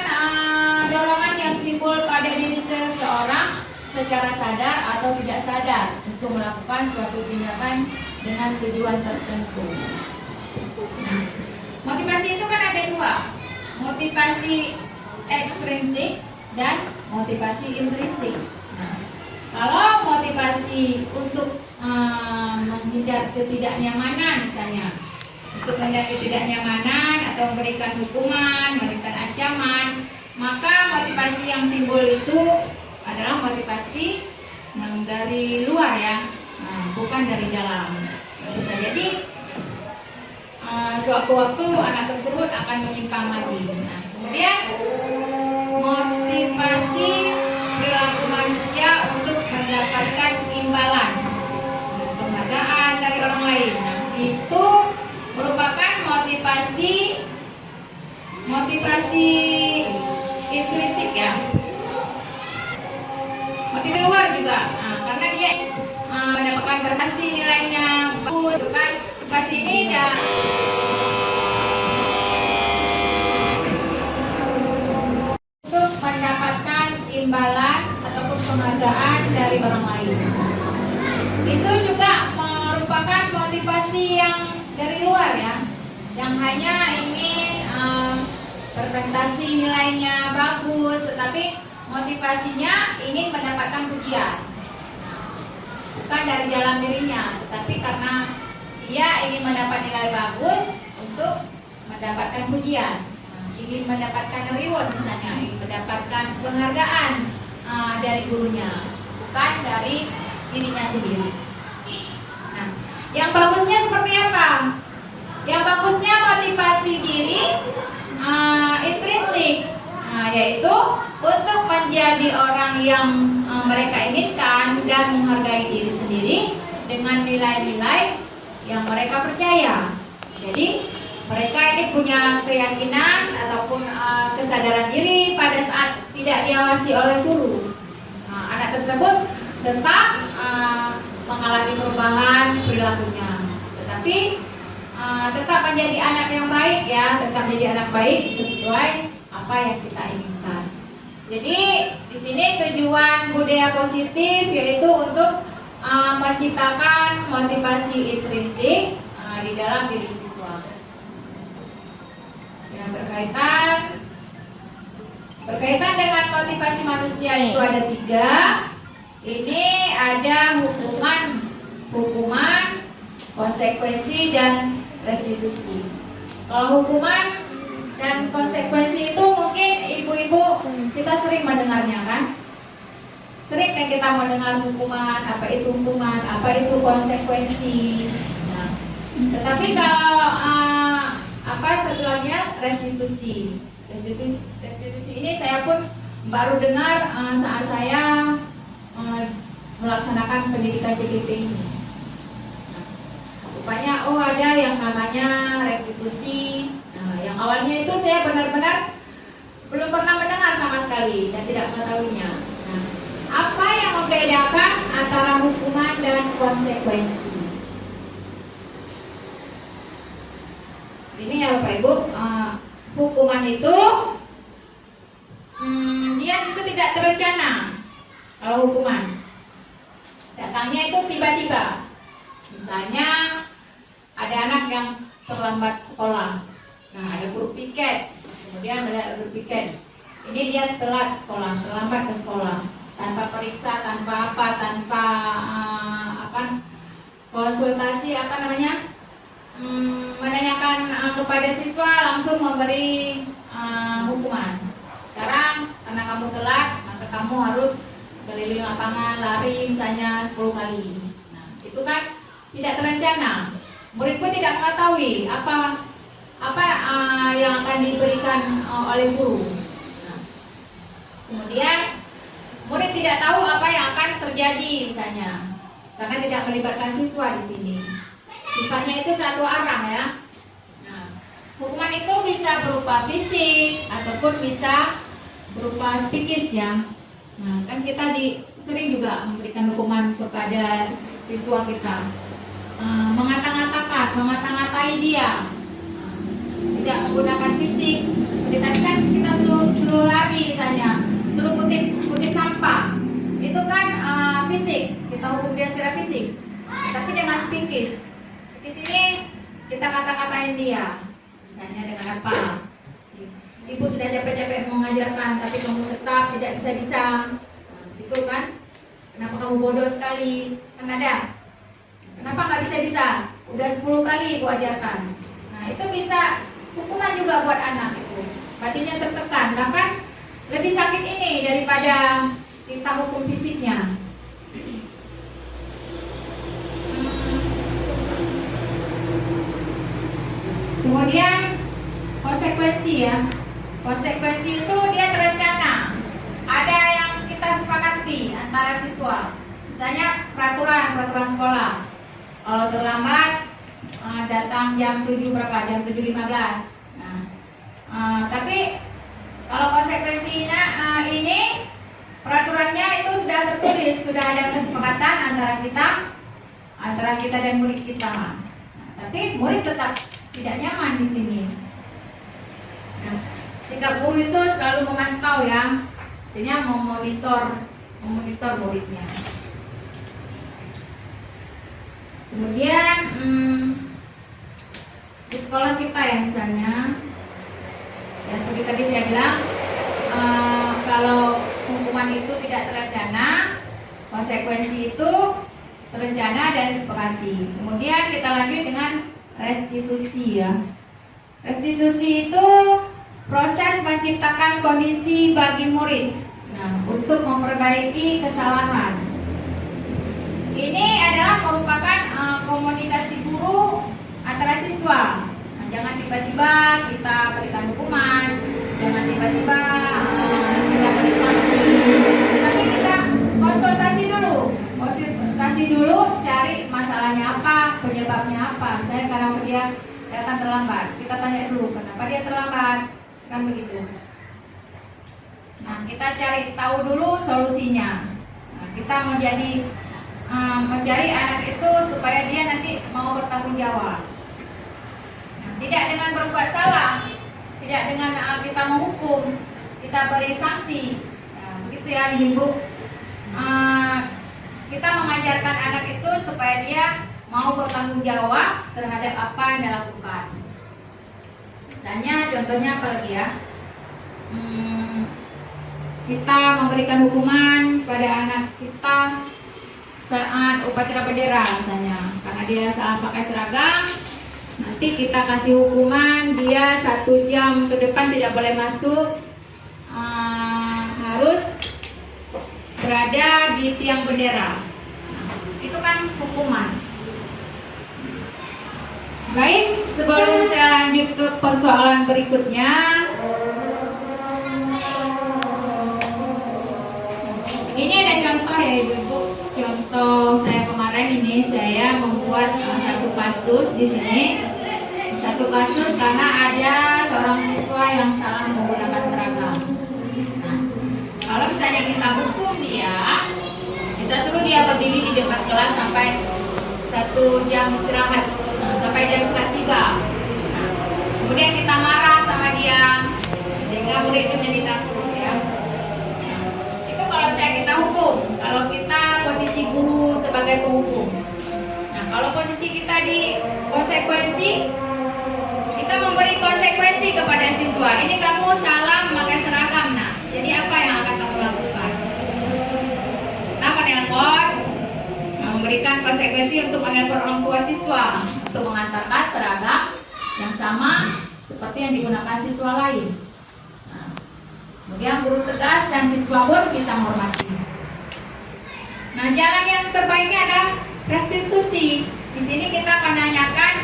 dorongan yang timbul pada diri seseorang secara sadar atau tidak sadar untuk melakukan suatu tindakan dengan tujuan tertentu. Nah, motivasi itu kan ada 2, motivasi ekstrinsik dan motivasi intrinsik. Nah, kalau motivasi untuk menghindar ketidaknyamanan misalnya, untuk menghindar ketidaknyamanan atau memberikan hukuman, memberikan ancaman, maka motivasi yang timbul itu adalah motivasi yang dari luar ya, bukan dari dalam. Bisa jadi suatu waktu anak tersebut akan menyimpang lagi. Nah, kemudian motivasi perilaku manusia untuk mendapatkan imbalan, penghargaan dari orang lain. Nah, itu merupakan motivasi intrinsik ya. Motivasi luar juga, karena dia mendapatkan prestasi nilainya bagus, kan? Motivasi ini untuk mendapatkan imbalan ataupun penghargaan dari orang lain. Itu juga merupakan motivasi yang dari luar ya, yang yang hanya ingin berprestasi nilainya bagus, tetapi motivasinya ingin mendapatkan pujian. Bukan dari dalam dirinya, tetapi karena dia ingin mendapat nilai bagus untuk mendapatkan pujian, ingin mendapatkan reward misalnya, ingin mendapatkan penghargaan dari gurunya, bukan dari dirinya sendiri. Nah, yang bagusnya seperti apa? Yang bagusnya motivasi diri intrinsik, yaitu untuk menjadi orang yang mereka inginkan dan menghargai diri sendiri dengan nilai-nilai yang mereka percaya. Jadi mereka ini punya keyakinan ataupun kesadaran diri pada saat tidak diawasi oleh guru. Anak tersebut tetap mengalami perubahan perilakunya, tetapi tetap menjadi anak yang baik ya, tetap menjadi anak baik sesuai apa yang kita inginkan. Jadi di sini tujuan budaya positif yaitu untuk menciptakan motivasi intrinsik di dalam diri siswa. Yang berkaitan dengan motivasi manusia itu ada 3. Ini ada hukuman, konsekuensi dan restitusi. Kalau hukuman dan konsekuensi itu mungkin ibu-ibu kita sering mendengarnya kan? Sering kan kita mendengar hukuman, apa itu konsekuensi. Nah, tetapi kalau setelahnya restitusi. Restitusi ini saya pun baru dengar saat saya melaksanakan pendidikan JKP ini. Rupanya ada yang namanya restitusi. Yang awalnya itu saya benar-benar belum pernah mendengar sama sekali dan tidak mengetahuinya. Nah, apa yang membedakan antara hukuman dan konsekuensi? Ini ya Bapak Ibu, hukuman itu dia itu tidak terencana. Kalau hukuman datangnya itu tiba-tiba. Misalnya ada anak yang terlambat sekolah. Nah, ada guru piket, kemudian melihat guru piket. Ini dia telat sekolah, terlambat ke sekolah, tanpa periksa, tanpa konsultasi menanyakan kepada siswa, langsung memberi hukuman. Sekarang karena kamu telat, maka kamu harus keliling lapangan, lari misalnya 10 kali. Nah, itu kan tidak terencana. Murid pun tidak mengetahui apa yang akan diberikan oleh guru. Nah, kemudian murid tidak tahu apa yang akan terjadi misalnya, karena tidak melibatkan siswa di sini. Sifatnya itu satu arah ya. Nah, hukuman itu bisa berupa fisik ataupun bisa berupa psikis ya. Nah, kan kita sering juga memberikan hukuman kepada siswa kita, mengata-ngatai dia, tidak menggunakan fisik. Seperti tadi kan kita suruh lari misalnya, suruh kutip sampah, itu kan fisik, kita hukum dia secara fisik. Tapi dengan psikis ini kita kata-katain dia, misalnya dengan apa? Ibu sudah capek-capek mengajarkan, tapi kamu tetap tidak bisa. Itu kan? Kenapa kamu bodoh sekali? Kan ada. Kenapa nggak bisa? Udah 10 kali ibu ajarkan. Nah, itu bisa hukuman juga buat anak itu. Batinnya tertekan, bahkan lebih sakit ini daripada kita hukum fisiknya. Kemudian konsekuensi ya. Konsekuensi itu dia terencana. Ada yang kita sepakati antara siswa. Misalnya peraturan sekolah. Kalau terlambat datang jam 7 berapa? Jam 7.15. Nah, tapi kalau konsekuensinya ini peraturannya itu sudah tertulis, sudah ada kesepakatan antara kita dan murid kita. Nah, tapi murid tetap tidak nyaman di sini. Nah, sikap guru itu selalu memantau ya, artinya memonitor muridnya. Kemudian sekolah kita ya misalnya, ya seperti tadi saya bilang, kalau hukuman itu tidak terencana, konsekuensi itu terencana dan disepakati. Kemudian kita lanjut dengan restitusi ya. Restitusi itu proses menciptakan kondisi bagi murid, nah, untuk memperbaiki kesalahan. Ini adalah merupakan komunikasi guru antara siswa. Nah, jangan tiba-tiba kita berikan hukuman, jangan tiba-tiba kita beri sanksi, tapi kita konsultasi dulu, cari masalahnya apa, penyebabnya apa. Misalnya karena dia datang terlambat, kita tanya dulu kenapa dia terlambat, kan begitu. Nah, kita cari tahu dulu solusinya. Nah, kita mencari anak itu supaya dia nanti mau bertanggung jawab. Nah, tidak dengan berbuat salah, tidak dengan kita menghukum, kita beri sanksi. Nah, begitu ya Ibu. Kita mengajarkan anak itu supaya dia mau bertanggung jawab terhadap apa yang dia lakukan. Misalnya contohnya apa lagi ya? Kita memberikan hukuman pada anak kita saat upacara bendera misalnya, karena dia salah pakai seragam, nanti kita kasih hukuman dia 1 jam ke depan tidak boleh masuk, harus berada di tiang bendera. Itu kan hukuman. Baik, sebelum saya lanjut ke persoalan berikutnya, ini ada contoh ya Ibu. Contoh saya kemarin ini saya membuat satu kasus di sini. Satu kasus karena ada seorang siswa yang salah menggunakan seragam. Nah, kalau misalnya kita hukum dia, kita suruh dia berdiri di depan kelas sampai 1 jam istirahat, sampai jam istirahat tiba. Nah, kemudian kita marah sama dia sehingga murid itu jadi takut ya. Itu kalau saya kita hukum, kalau kita posisi guru sebagai penghukum. Nah, kalau posisi kita di konsekuensi, kita memberi konsekuensi kepada siswa. Ini kamu salah memakai seragam, nah. Jadi apa yang akan kamu lakukan? Kita menelpon, memberikan konsekuensi untuk menelpon orang tua siswa untuk mengantarkan seragam yang sama seperti yang digunakan siswa lain. Nah, kemudian guru tegas dan siswa pun bisa menghormati. Nah, jalan yang terbaiknya adalah restitusi. Di sini kita akan nanyakan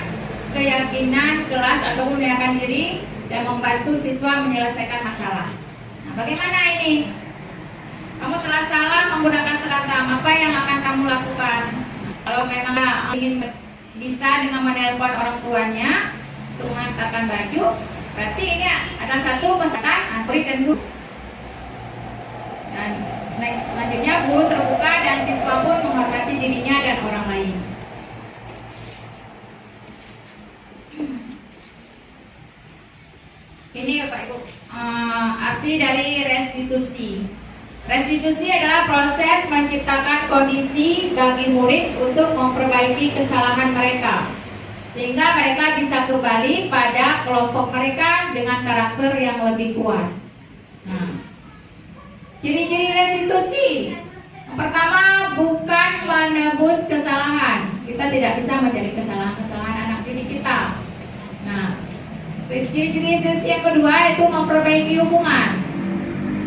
keyakinan kelas ataupun menanyakan diri dan membantu siswa menyelesaikan masalah. Nah, bagaimana ini? Kamu telah salah menggunakan seragam, apa yang akan kamu lakukan? Kalau memang ingin bisa dengan menelpon orang tuanya untuk mengantarkan baju, berarti ini ada satu kesempatan murid dan guru. Dan selanjutnya guru terbuka dan siswa pun menghormati dirinya dan orang lain. Ini Bapak Ibu, arti dari restitusi. Restitusi adalah proses menciptakan kondisi bagi murid untuk memperbaiki kesalahan mereka, sehingga mereka bisa kembali pada kelompok mereka dengan karakter yang lebih kuat. Nah, ciri-ciri restitusi. Yang pertama, bukan menebus kesalahan. Kita tidak bisa mencari kesalahan-kesalahan anak didik kita. Nah, ciri-ciri restitusi yang kedua itu memperbaiki hubungan.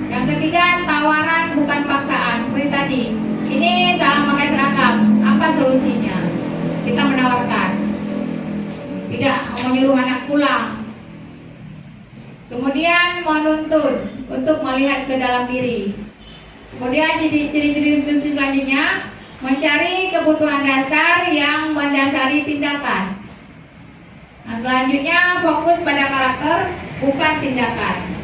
Yang ketiga, tawaran bukan paksaan. Seperti tadi, ini salah pakai seragam, apa solusinya? Kita menawarkan, tidak menyuruh anak pulang. Kemudian menuntun untuk melihat ke dalam diri. Kemudian ciri-ciri restitusi selanjutnya, mencari kebutuhan dasar yang mendasari tindakan. Nah, selanjutnya fokus pada karakter bukan tindakan.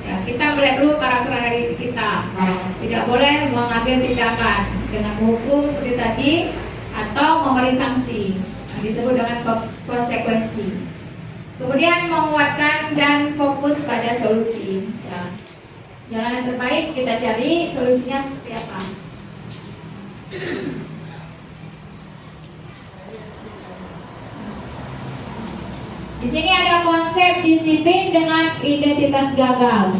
Ya, kita melihat dulu karakter dari kita. Tidak boleh mengambil tindakan dengan menghukum seperti tadi atau memberi sanksi, yang disebut dengan konsekuensi. Kemudian menguatkan dan fokus pada solusi. Ya. Jalan yang terbaik kita cari solusinya seperti apa. Di sini ada konsep disiplin dengan identitas gagal.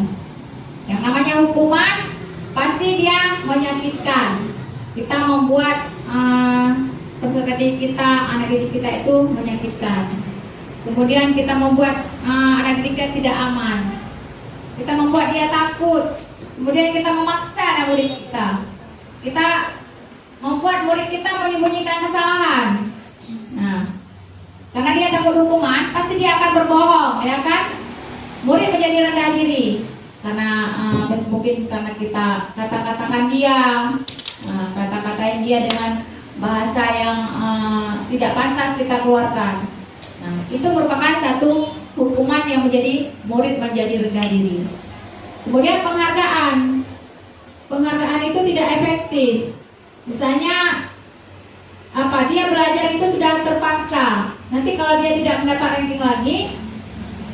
Yang namanya hukuman pasti dia menyakitkan. Kita membuat peserta didik kita, anak didik kita itu menyakitkan. Kemudian kita membuat anak didik kita tidak aman. Kita membuat dia takut. Kemudian kita memaksa anak murid kita. Kita membuat murid kita menyembunyikan kesalahan. Nah, karena dia takut hukuman, pasti dia akan berbohong, ya kan? Murid menjadi rendah diri karena mungkin karena kita kata-katakan dia, kata-katain dia dengan bahasa yang tidak pantas kita keluarkan. Nah, itu merupakan satu hukuman yang menjadi murid menjadi rendah diri. Kemudian penghargaan itu tidak efektif. Misalnya dia belajar itu sudah terpaksa. Nanti kalau dia tidak mendapat ranking lagi,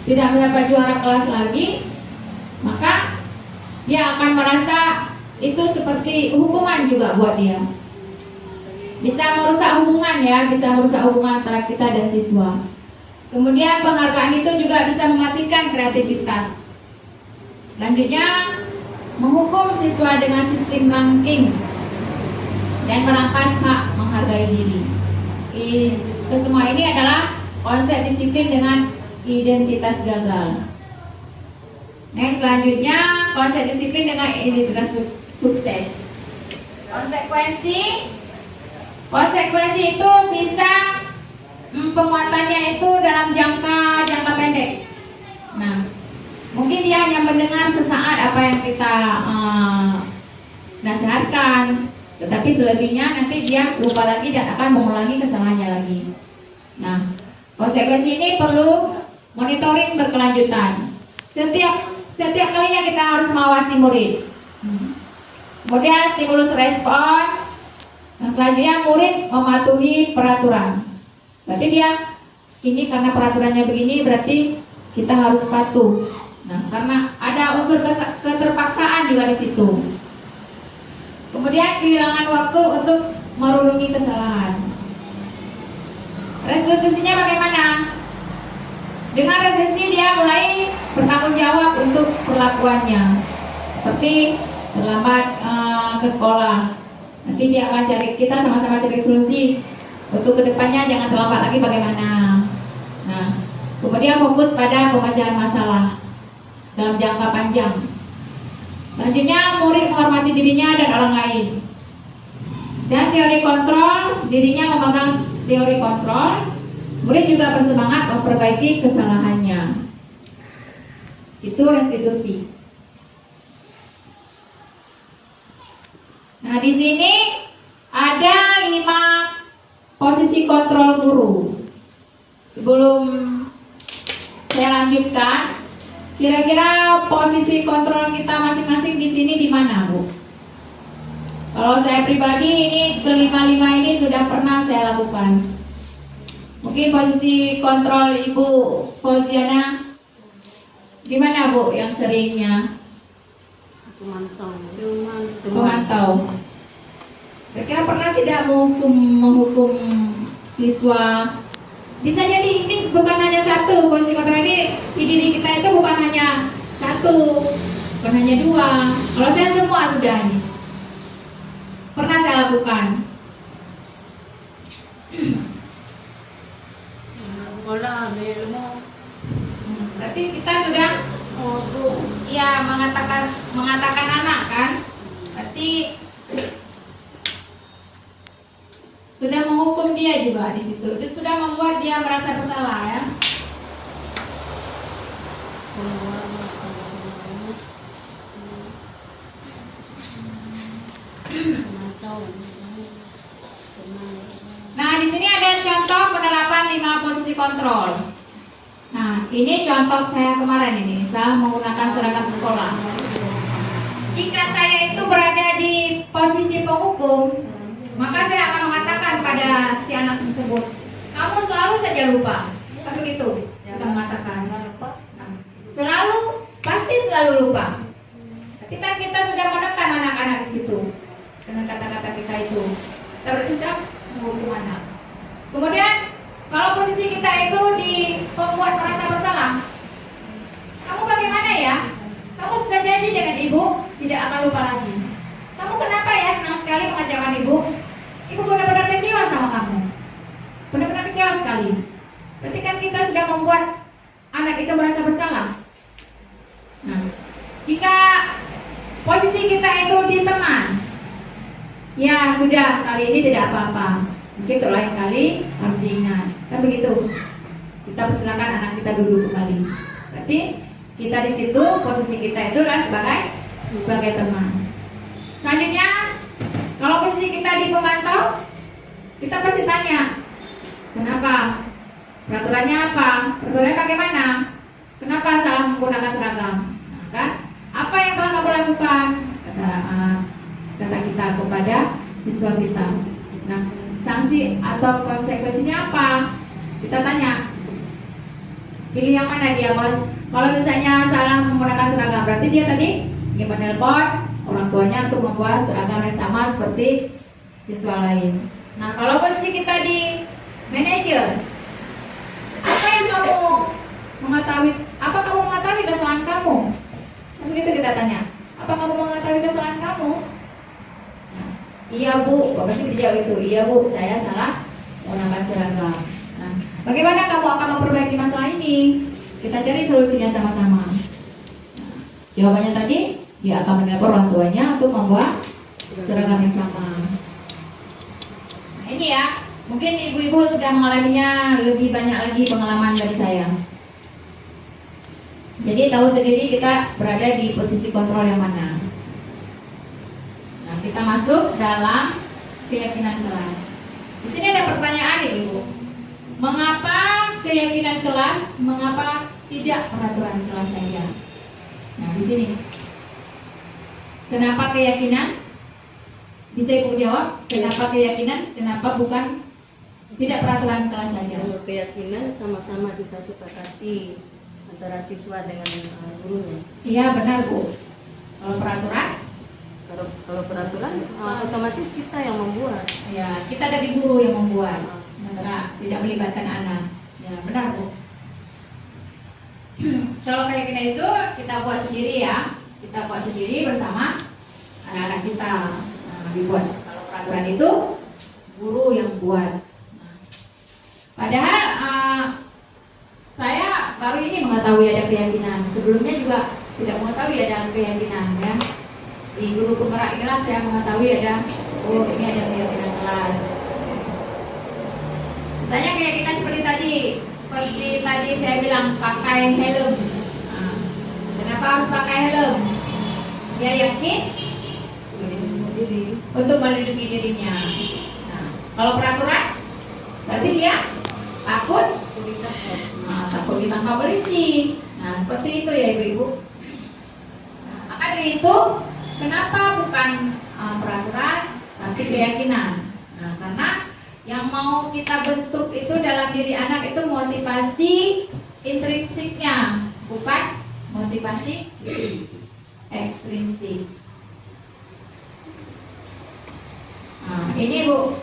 tidak mendapat juara kelas lagi, maka dia akan merasa itu seperti hukuman juga buat dia. Bisa merusak hubungan ya, bisa merusak hubungan antara kita dan siswa. Kemudian penghargaan itu juga bisa mematikan kreativitas. Selanjutnya, menghukum siswa dengan sistem ranking dan merampas hak menghargai diri. Kesemua ini adalah konsep disiplin dengan identitas gagal. Next, selanjutnya konsep disiplin dengan identitas sukses. Konsekuensi itu bisa penguatannya itu dalam jangka pendek. Nah, mungkin dia hanya mendengar sesaat apa yang kita nasihatkan, tetapi selebihnya nanti dia lupa lagi dan akan mengulangi kesalahannya lagi. Nah, konsekuensi ini perlu monitoring berkelanjutan. Setiap kalinya kita harus mengawasi murid. Kemudian stimulus respon. Nah, selanjutnya murid mematuhi peraturan. Berarti dia ini karena peraturannya begini, berarti kita harus patuh. Nah, karena ada unsur keterpaksaan juga di situ. Kemudian kehilangan waktu untuk merunungi kesalahan. Restitusinya bagaimana? Dengan restitusi dia mulai bertanggung jawab untuk perlakuannya. Seperti terlambat ke sekolah. Nanti dia akan kita sama-sama cari solusi untuk kedepannya jangan terlambat lagi bagaimana. Nah, kemudian fokus pada pemecahan masalah dalam jangka panjang. Selanjutnya murid menghormati dirinya dan orang lain. Dan teori kontrol, dirinya memegang teori kontrol. Murid juga bersemangat memperbaiki kesalahannya. Itu restitusi. Nah, di sini ada 5 posisi kontrol guru. Sebelum saya lanjutkan, kira-kira posisi kontrol kita masing-masing di sini di mana, Bu? Kalau saya pribadi ini kelima-lima ini sudah pernah saya lakukan. Mungkin posisi kontrol Ibu Fauziana gimana, Bu, yang seringnya? Pemantau. Kira-kira pernah tidak menghukum siswa? Bisa jadi ini bukan hanya satu posisi kontrol ini di diri kita itu bukan hanya satu, bukan hanya 2. Kalau saya semua sudah ini pernah saya lakukan. Berarti kita sudah mengatakan anak kan? Berarti sudah menghukum dia juga di situ. Itu sudah membuat dia merasa bersalah ya. Nah, di sini ada contoh penerapan 5 posisi kontrol. Nah, ini contoh saya kemarin ini, saya menggunakan seragam sekolah. Jika saya itu berada di posisi penghukum, maka saya akan mengatakan pada si anak tersebut, kamu selalu saja lupa. Kan begitu kita mengatakan. Nah, pasti selalu lupa. Ketika kita sudah menekan anak-anak di situ dengan kata-kata kita itu, kita berarti sudah menghukum anak. Kemudian Kalau posisi kita itu membuat merasa bersalah, kamu bagaimana ya? Kamu sudah janji dengan ibu tidak akan lupa lagi. Kamu kenapa ya senang sekali mengecewakan ibu? Ibu benar-benar kecewa sama kamu. Benar-benar kecewa sekali. Berarti kan kita sudah membuat anak itu merasa bersalah. Nah, jika posisi kita itu di teman, ya sudah, kali ini tidak apa-apa. Mungkin untuk lain kali harus diingat. Kan begitu. Kita persilakan anak kita duduk kembali. Berarti kita di situ posisi kita itu adalah sebagai teman. Selanjutnya, kalau posisi kita di pemantau, kita pasti tanya, kenapa? Peraturannya apa? Peraturannya bagaimana? Kenapa salah menggunakan seragam? Nah, kan? Apa yang telah kamu lakukan? Kata kita kepada siswa kita. Nah, sanksi atau konsekuensinya apa? Kita tanya. Pilih yang mana dia? Kalau misalnya salah menggunakan seragam, berarti dia tadi ingin menelpon orang tuanya untuk membuat seragam yang sama seperti siswa lain. Nah, kalau posisi kita di manajer, apa yang kamu mengetahui? Apa kamu mengetahui kesalahan kamu? Begitu kita tanya. Apa kamu mengetahui kesalahan kamu? Nah, iya bu, pasti dijawab itu. Iya bu, saya salah menggunakan seragam. Nah, bagaimana kamu akan memperbaiki masalah ini? Kita cari solusinya sama-sama. Nah, jawabannya tadi, dia akan menelpon orang tuanya untuk membuat seragam yang sama. Nah, ini ya, mungkin ibu-ibu sudah mengalaminya lebih banyak lagi pengalaman dari saya. Jadi tahu sendiri kita berada di posisi kontrol yang mana. Nah, kita masuk dalam keyakinan kelas. Di sini ada pertanyaan ibu. Mengapa keyakinan kelas? Mengapa tidak peraturan kelas saja? Nah, di sini. Kenapa keyakinan? Bisa ibu jawab? Kenapa keyakinan? Kenapa bukan tidak peraturan kelas saja? Kalau keyakinan sama-sama kita sepakati antara siswa dengan gurunya. Iya benar bu. Kalau peraturan? Kalau peraturan otomatis kita yang membuat. Ya kita dari guru yang membuat. Sementara tidak melibatkan anak. Ya benar bu. Kalau keyakinan itu kita buat sendiri ya. Kita buat sendiri bersama anak-anak kita. Nah, dibuat. Kalau peraturan itu guru yang buat. Nah, padahal saya baru ini mengetahui ada keyakinan. Sebelumnya juga tidak mengetahui ada keyakinan ya. Di guru penggerak inilah saya mengetahui ada ini ada keyakinan kelas. Misalnya keyakinan seperti tadi saya bilang pakai helm. Nah, kenapa harus pakai helm? Dia yakin untuk melindungi dirinya. Nah, kalau peraturan berarti dia takut ditangkap polisi. Nah, seperti itu ya ibu-ibu. Nah, maka dari itu kenapa bukan peraturan tapi keyakinan? Nah, karena yang mau kita bentuk itu dalam diri anak itu motivasi intrinsiknya, bukan motivasi ekstrinsik. Nah, ini bu,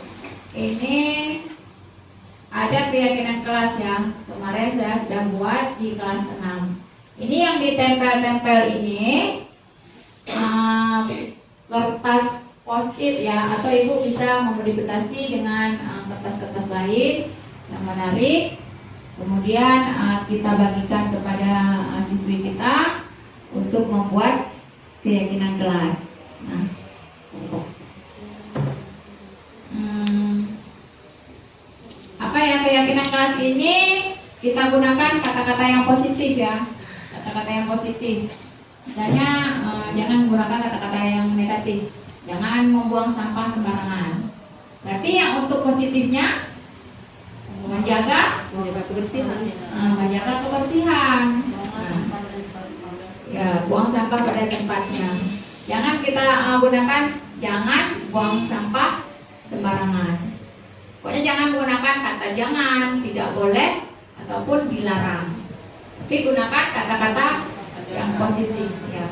ini ada keyakinan kelas ya. Kemarin saya sudah buat di kelas 6. Ini yang ditempel-tempel ini kertas post-it ya, atau ibu bisa memodifikasi dengan kertas-kertas lain yang menarik. Kemudian kita bagikan kepada siswi kita untuk membuat keyakinan kelas. Nah, apa ya keyakinan kelas ini? Kita gunakan kata-kata yang positif ya, kata-kata yang positif. Misalnya jangan menggunakan kata-kata yang negatif. Jangan membuang sampah sembarangan. Berarti yang untuk positifnya menjaga kebersihan. Menjaga kebersihan. Ya, buang sampah pada tempatnya. Jangan kita gunakan jangan buang sampah sembarangan. Pokoknya jangan menggunakan kata jangan, tidak boleh ataupun dilarang. Tapi gunakan kata-kata yang positif ya.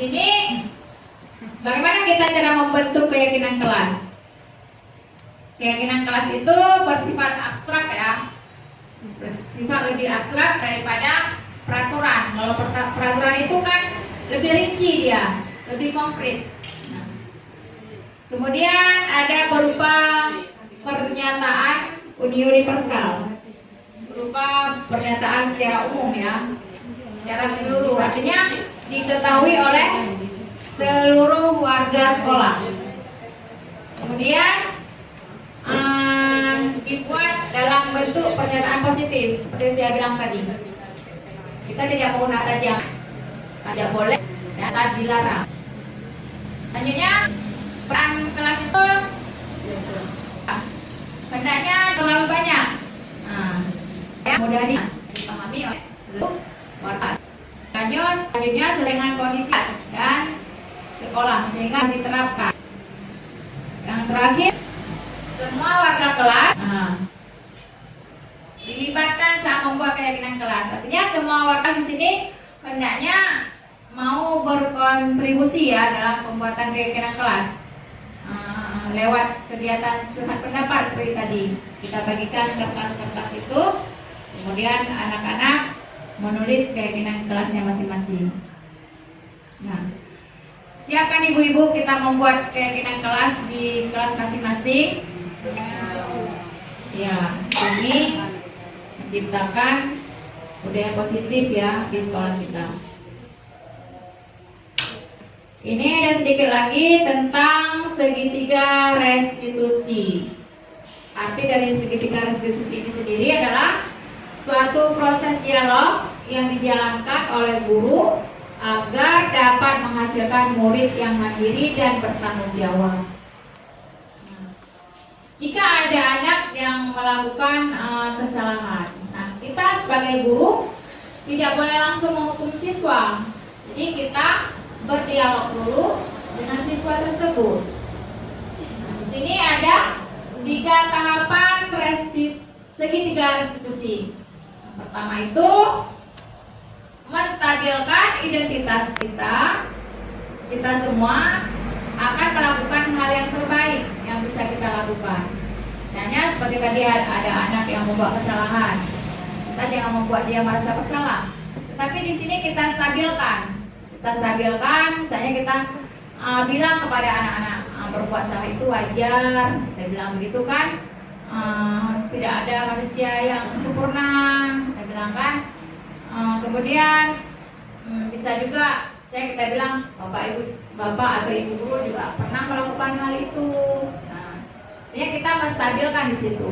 sini bagaimana kita cara membentuk keyakinan kelas? Keyakinan kelas itu bersifat abstrak ya, bersifat lebih abstrak daripada peraturan. Kalau peraturan itu kan lebih rinci dia, lebih konkret. Nah, kemudian ada berupa pernyataan universal, berupa pernyataan secara umum ya, secara menyeluruh, artinya diketahui oleh seluruh warga sekolah. Kemudian dibuat dalam bentuk pernyataan positif seperti saya bilang tadi. Kita tidak menggunakan jangan, tidak boleh, dan tak dilarang. Selanjutnya peran kelas itu hendaknya terlalu banyak. Nah, mudah dipahami oleh seluruh warga. Selanjutnya dengan kondisi dan sekolah sehingga diterapkan. Yang terakhir, semua warga kelas dilibatkan saat membuat keyakinan kelas. Artinya semua warga di sini hendaknya mau berkontribusi ya dalam pembuatan keyakinan kelas. Lewat kegiatan curhat pendapat seperti tadi, kita bagikan kertas-kertas itu, kemudian anak-anak menulis keyakinan kelasnya masing-masing. Nah, siapkan ibu-ibu kita membuat keyakinan kelas di kelas masing-masing. Ya, ini menciptakan budaya positif ya di sekolah kita. Ini ada sedikit lagi tentang segitiga restitusi. Arti dari segitiga restitusi ini sendiri adalah suatu proses dialog yang dijalankan oleh guru agar dapat menghasilkan murid yang mandiri dan bertanggung jawab. Jika ada anak yang melakukan kesalahan, nah kita sebagai guru tidak boleh langsung menghukum siswa. Jadi kita berdialog dulu dengan siswa tersebut. Nah, di sini ada 3 tahapan segitiga restitusi. Yang pertama itu menstabilkan identitas kita. Kita semua akan melakukan hal yang terbaik yang bisa kita lakukan. Misalnya seperti tadi ada anak yang membuat kesalahan, kita jangan membuat dia merasa bersalah. Tetapi di sini kita stabilkan. Misalnya kita bilang kepada anak-anak berbuat salah itu wajar. Kita bilang begitu kan. Tidak ada manusia yang sempurna. Kita bilang kan. Kemudian bisa juga kita bilang bapak atau ibu guru juga pernah melakukan hal itu. Nah, kita menstabilkan di situ.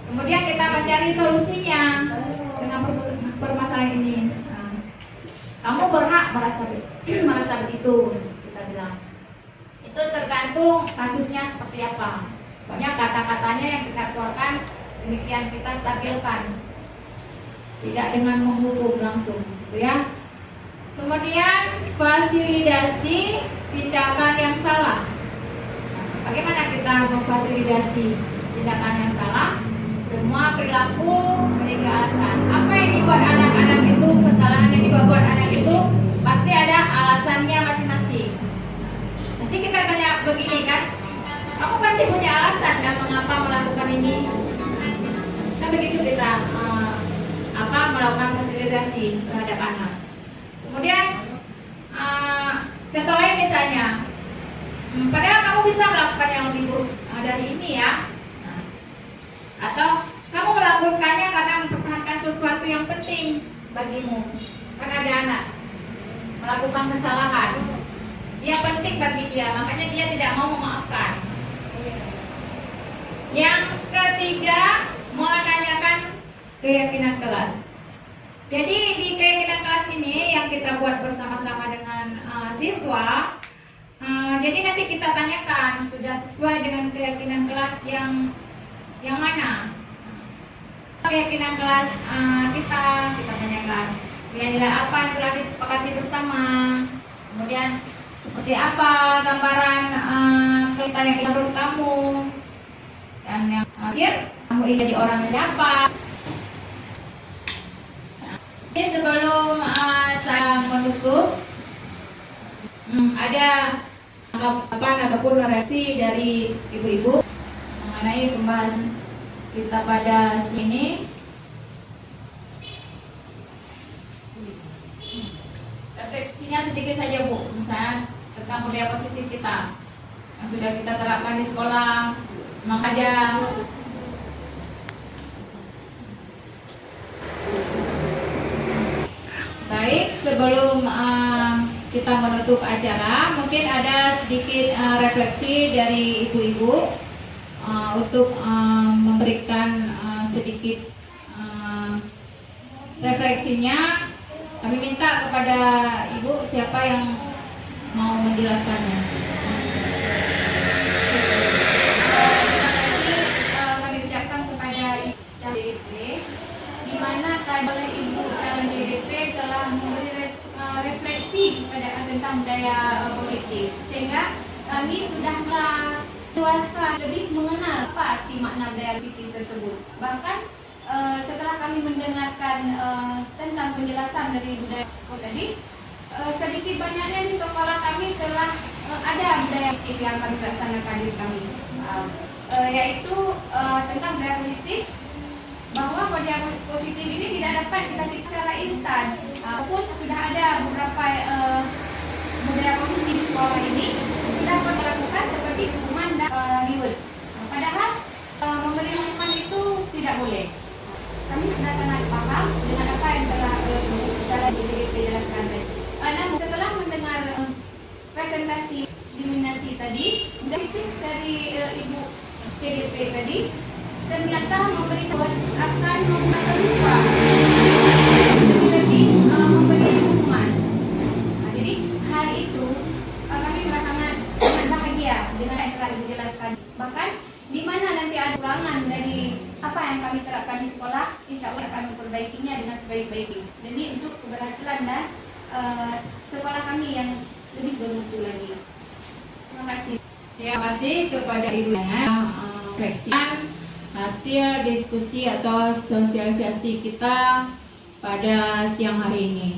Kemudian kita mencari solusinya dengan permasalahan ini. Kamu berhak merasa begitu, kita bilang. Itu tergantung kasusnya seperti apa. Pokoknya kata-katanya yang kita keluarkan demikian kita stabilkan. Tidak dengan menghukum langsung, gitu ya. Kemudian fasilitasi tindakan yang salah. Bagaimana kita memfasilitasi tindakan yang salah? Semua perilaku memiliki alasan. Apa yang dibuat anak-anak itu, kesalahan yang dibuat anak itu pasti ada alasannya masing-masing. Pasti kita tanya begini kan, kamu pasti punya alasan kan mengapa melakukan ini? Kan begitu kita melakukan fasilitasi terhadap anak. Kemudian contoh lain misalnya, padahal kamu bisa melakukan yang lebih buruk dari ini ya. Atau kamu melakukannya karena mempertahankan sesuatu yang penting bagimu. Kan ada anak melakukan kesalahan, dia penting bagi dia, makanya dia tidak mau memaafkan. Yang ketiga, menanyakan keyakinan kelas. Jadi di keyakinan kelas ini yang kita buat bersama-sama dengan siswa. Jadi nanti kita tanyakan sudah sesuai dengan keyakinan kelas yang mana? Keyakinan kelas kita tanyakan nilai-nilai apa yang telah disepakati bersama. Kemudian seperti apa gambaran kelihatan yang menurut kamu. Dan yang terakhir, kamu ingin jadi orang yang apa? Ini sebelum saya menutup, ada tanggapan ataupun reaksi dari ibu-ibu mengenai pembahasan kita pada sini. Refleksinya sedikit saja Bu, misalnya tentang budaya positif kita yang sudah kita terapkan di sekolah. Maka ada baik, sebelum kita menutup acara, mungkin ada sedikit refleksi dari ibu-ibu untuk memberikan sedikit refleksinya. Kami minta kepada ibu siapa yang mau menjelaskannya. Terima kasih kami ucapkan kepada DDP, di mana oleh Ibu calon DDP telah memberi refleksi tentang budaya positif, sehingga kami sudah dewasa lebih mengenal apa arti makna budaya positif tersebut. Bahkan setelah kami mendengarkan tentang penjelasan dari budaya tadi, sedikit banyaknya di sekolah kami telah ada budaya positif yang kami laksanakan di kami, yaitu tentang budaya positif, bahwa budaya positif ini tidak dapat kita secara instan. Pun sudah ada beberapa budaya positif di sekolah ini sudah pernah dilakukan seperti hukuman dan reward. Padahal memberi hukuman itu tidak boleh. Kami sudah sangat paham dengan apa yang telah dijelaskan tadi. Namun setelah mendengar presentasi diskriminasi tadi, dari Ibu CDP tadi, ternyata memberitahu akan membuat siswa lebih memberi hukuman. Jadi hal itu kami merasa sangat bahagia dengan yang telah dijelaskan. Bahkan di mana nanti ada kurangan dari apa yang kami terapkan di sekolah, insya Allah akan memperbaikinya dengan sebaik-baiknya. Demi untuk keberhasilan dan sekolah kami yang lebih bermutu lagi. Terima kasih. Terima kasih kepada Ibu refleksikan hasil diskusi atau sosialisasi kita pada siang hari ini.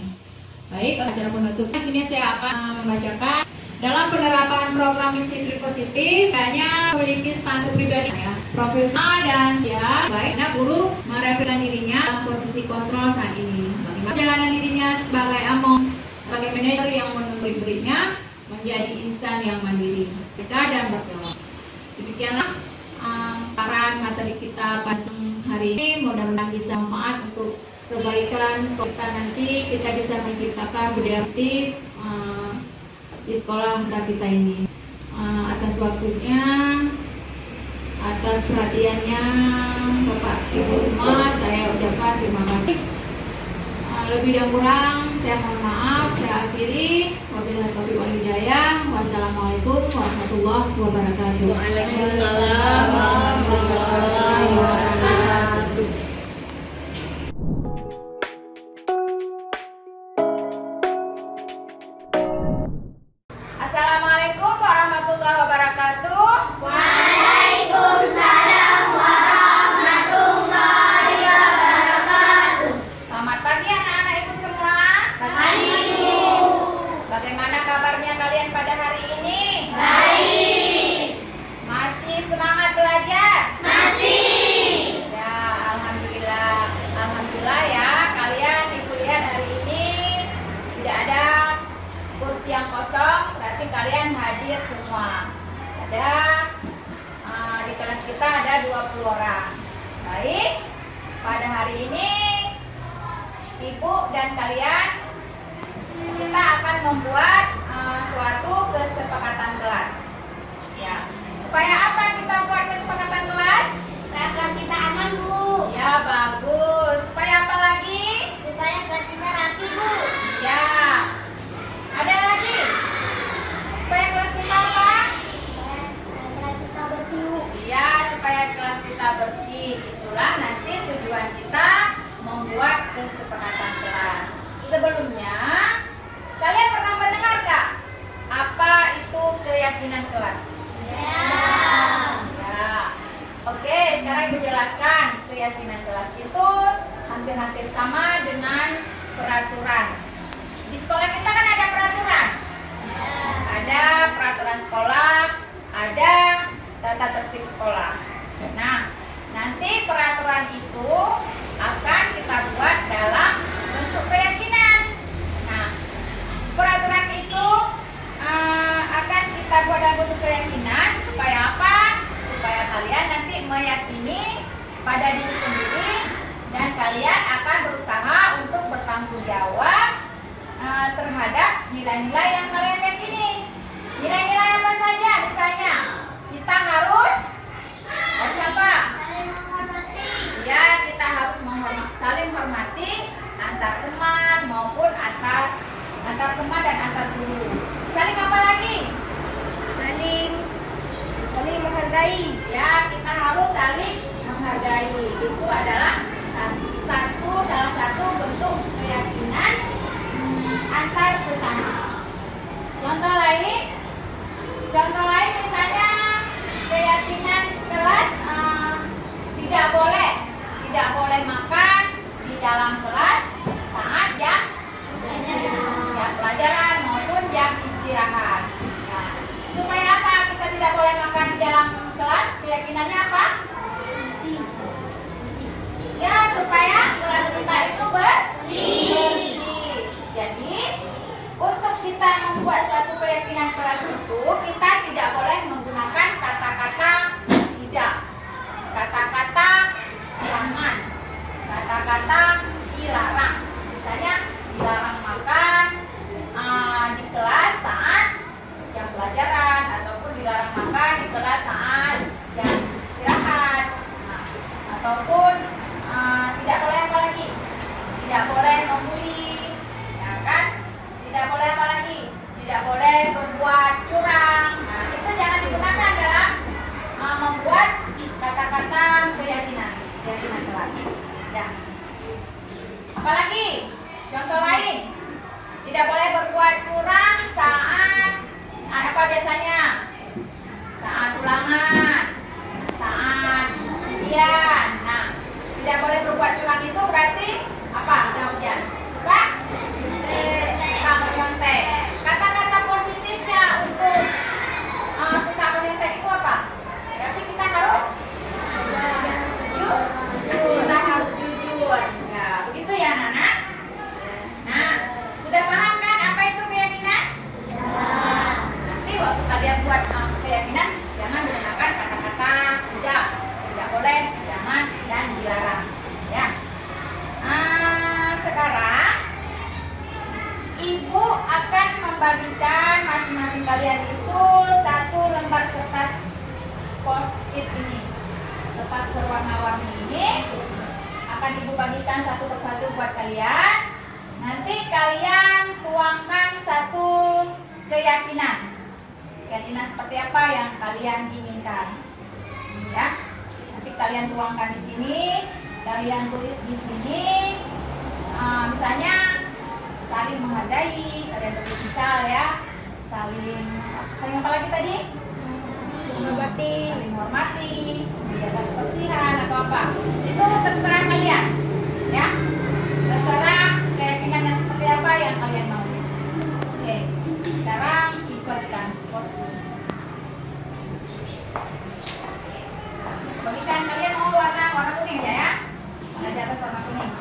Baik, acara penutupnya sini saya akan membacakan. Dalam penerapan program disiplin positif, hanya memiliki standar pribadi ya, profesional dan siap. Baik, nah guru merefleksikan dirinya dalam posisi kontrol saat ini. Bagaimana perjalanan dirinya sebagai among, sebagai manajer yang menunjuk dirinya menjadi insan yang mandiri, tegar dan bertanggung jawab. Demikianlah paparan materi kita pada hari ini. Mudah-mudahan bisa manfaat untuk kebaikan sekolah kita nanti. Kita bisa menciptakan budaya positif di sekolah kita ini. Atas waktunya, atas perhatiannya Bapak Ibu semua, saya ucapkan terima kasih. Lebih dan kurang saya mohon maaf, saya akhiri. Wabillahi taufiq wal hidayah. Wassalamualaikum warahmatullahi wabarakatuh. Waalaikumsalam warahmatullahi wabarakatuh. Assalamualaikum warahmatullahi wabarakatuh. Waalaikumsalam warahmatullahi wabarakatuh. Selamat pagi anak-anak ibu semua. Pagi, Bu. Bagaimana kabarnya kalian pada hari ini? Baik. Masih semangat belajar? Masih. Ya, alhamdulillah. Alhamdulillah ya, kalian di kuliah hari ini tidak ada kursi yang kosong, berarti kalian hadir semua. Ada di kelas kita ada 20 orang. Baik, pada hari ini ibu dan kalian kita akan membuat suatu kesepakatan kelas. Ya, supaya apa kita buat kesepakatan kelas? Supaya kelas kita aman, Bu. Ya, bagus. Supaya apa lagi? Supaya kelas kita rapi, Bu. Ya. Ada lagi? Supaya kelas kita apa? Supaya kelas kita bersih, Bu. Iya, supaya kelas kita bersih. Itulah nanti tujuan kita membuat kesepakatan kelas. Sebelumnya, kalian pernah mendengar gak? Apa itu keyakinan kelas? Ya. Ya. Oke, sekarang Ibu jelaskan. Keyakinan kelas itu hampir-hampir sama dengan peraturan. Di sekolah kita kan ada peraturan. Ada peraturan sekolah, ada tata tertib sekolah. Nah, nanti peraturan itu akan kita buat dalam bentuk keyakinan. Nah, peraturan itu akan kita buat dalam bentuk keyakinan supaya apa? Supaya kalian nanti meyakini pada diri sendiri dan kalian akan berusaha untuk bertanggung jawab terhadap nilai-nilai yang kalian yakini. Nilai-nilai apa saja? Misalnya kita harus apa? Saling menghormati. Ya, kita harus saling hormati antar teman maupun antar teman dan antar guru. Saling apa lagi? Saling menghargai. Ya, kita harus saling menghargai. Itu adalah salah satu bentuk keyakinan antar sesama. Contoh lain misalnya keyakinan kelas tidak boleh makan di dalam kelas saat jam pelajaran maupun jam istirahat. Nah, supaya apa kita tidak boleh makan di dalam kelas? Keyakinannya apa? Ya, supaya kelas kita itu bersih. Jadi, untuk kita membuat suatu keyakinan kelas itu, kita tidak boleh menggunakan kata-kata tidak, kata-kata jangan, kata-kata dilarang. Misalnya, dilarang makan di kelas saat jam pelajaran, ataupun dilarang makan di kelas saat jam istirahat. Nah, ataupun tidak boleh apa lagi? Tidak boleh membuli, ya kan? Tidak boleh apa lagi? Tidak boleh berbuat curang. Nah, itu jangan digunakan dalam membuat kata-kata keyakinan kelas. Ya. Apalagi? Contoh lain. Tidak boleh berbuat curang saat apa biasanya? Saat ulangan, saat ujian. Nah, tidak boleh berbuat curang itu berarti apa? Saat ujian. Suka menyontek. Kata-kata positifnya untuk suka menyontek itu apa? Berarti kita harus jujur. Kita harus jujur. Ya, begitu ya, anak-anak. Nah, sudah paham kan apa itu keyakinan? Nanti waktu kalian buat keyakinan, jangan menggunakan kata-kata tidak boleh, jangan, dan dilarang. Ya. Sekarang Ibu akan membagikan masing-masing kalian itu satu lembar kertas post-it ini. Kertas berwarna-warni ini akan Ibu bagikan satu persatu buat kalian. Nanti kalian tuangkan satu keyakinan. Keyakinan seperti apa yang kalian inginkan. Ya. Nanti kalian tuangkan di sini, kalian tulis di sini. Misalnya saling menghargai, kalian tulis misal ya. Saling apa lagi tadi? Menghormati, menjaga kebersihan atau apa. Itu terserah kalian. Ya. Terserah keyakinan yang seperti apa yang kalian mau. Oke. Sekarang ikutkan post-it. Bagikan kalian warna kuning aja ya. Warna di atas warna kuning.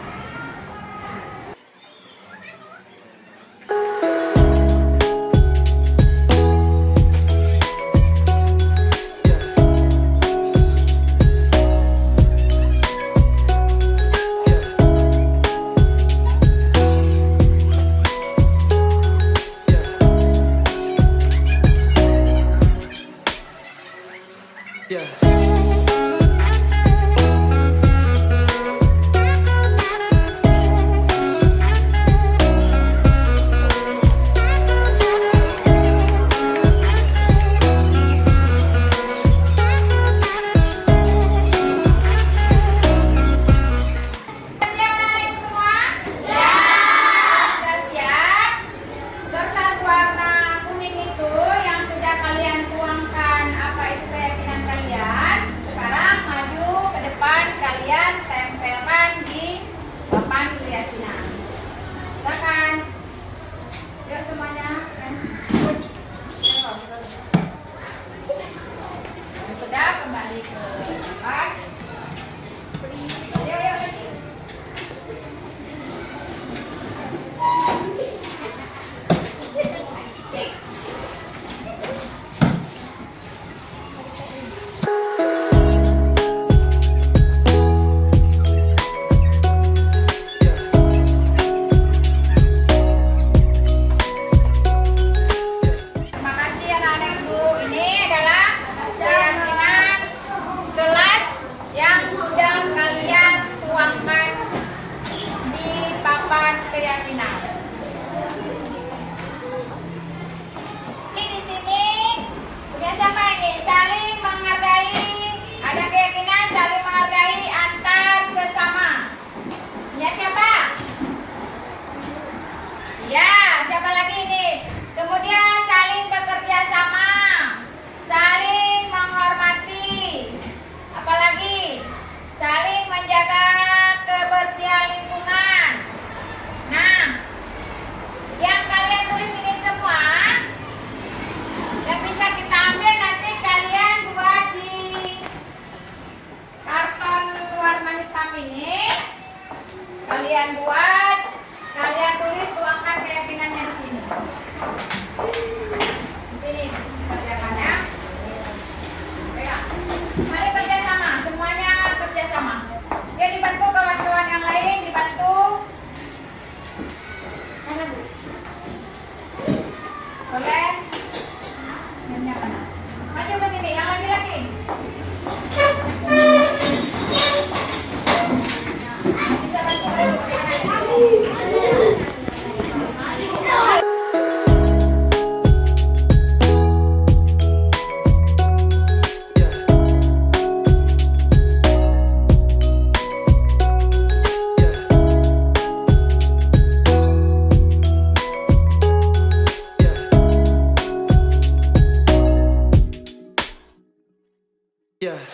Anak-anak,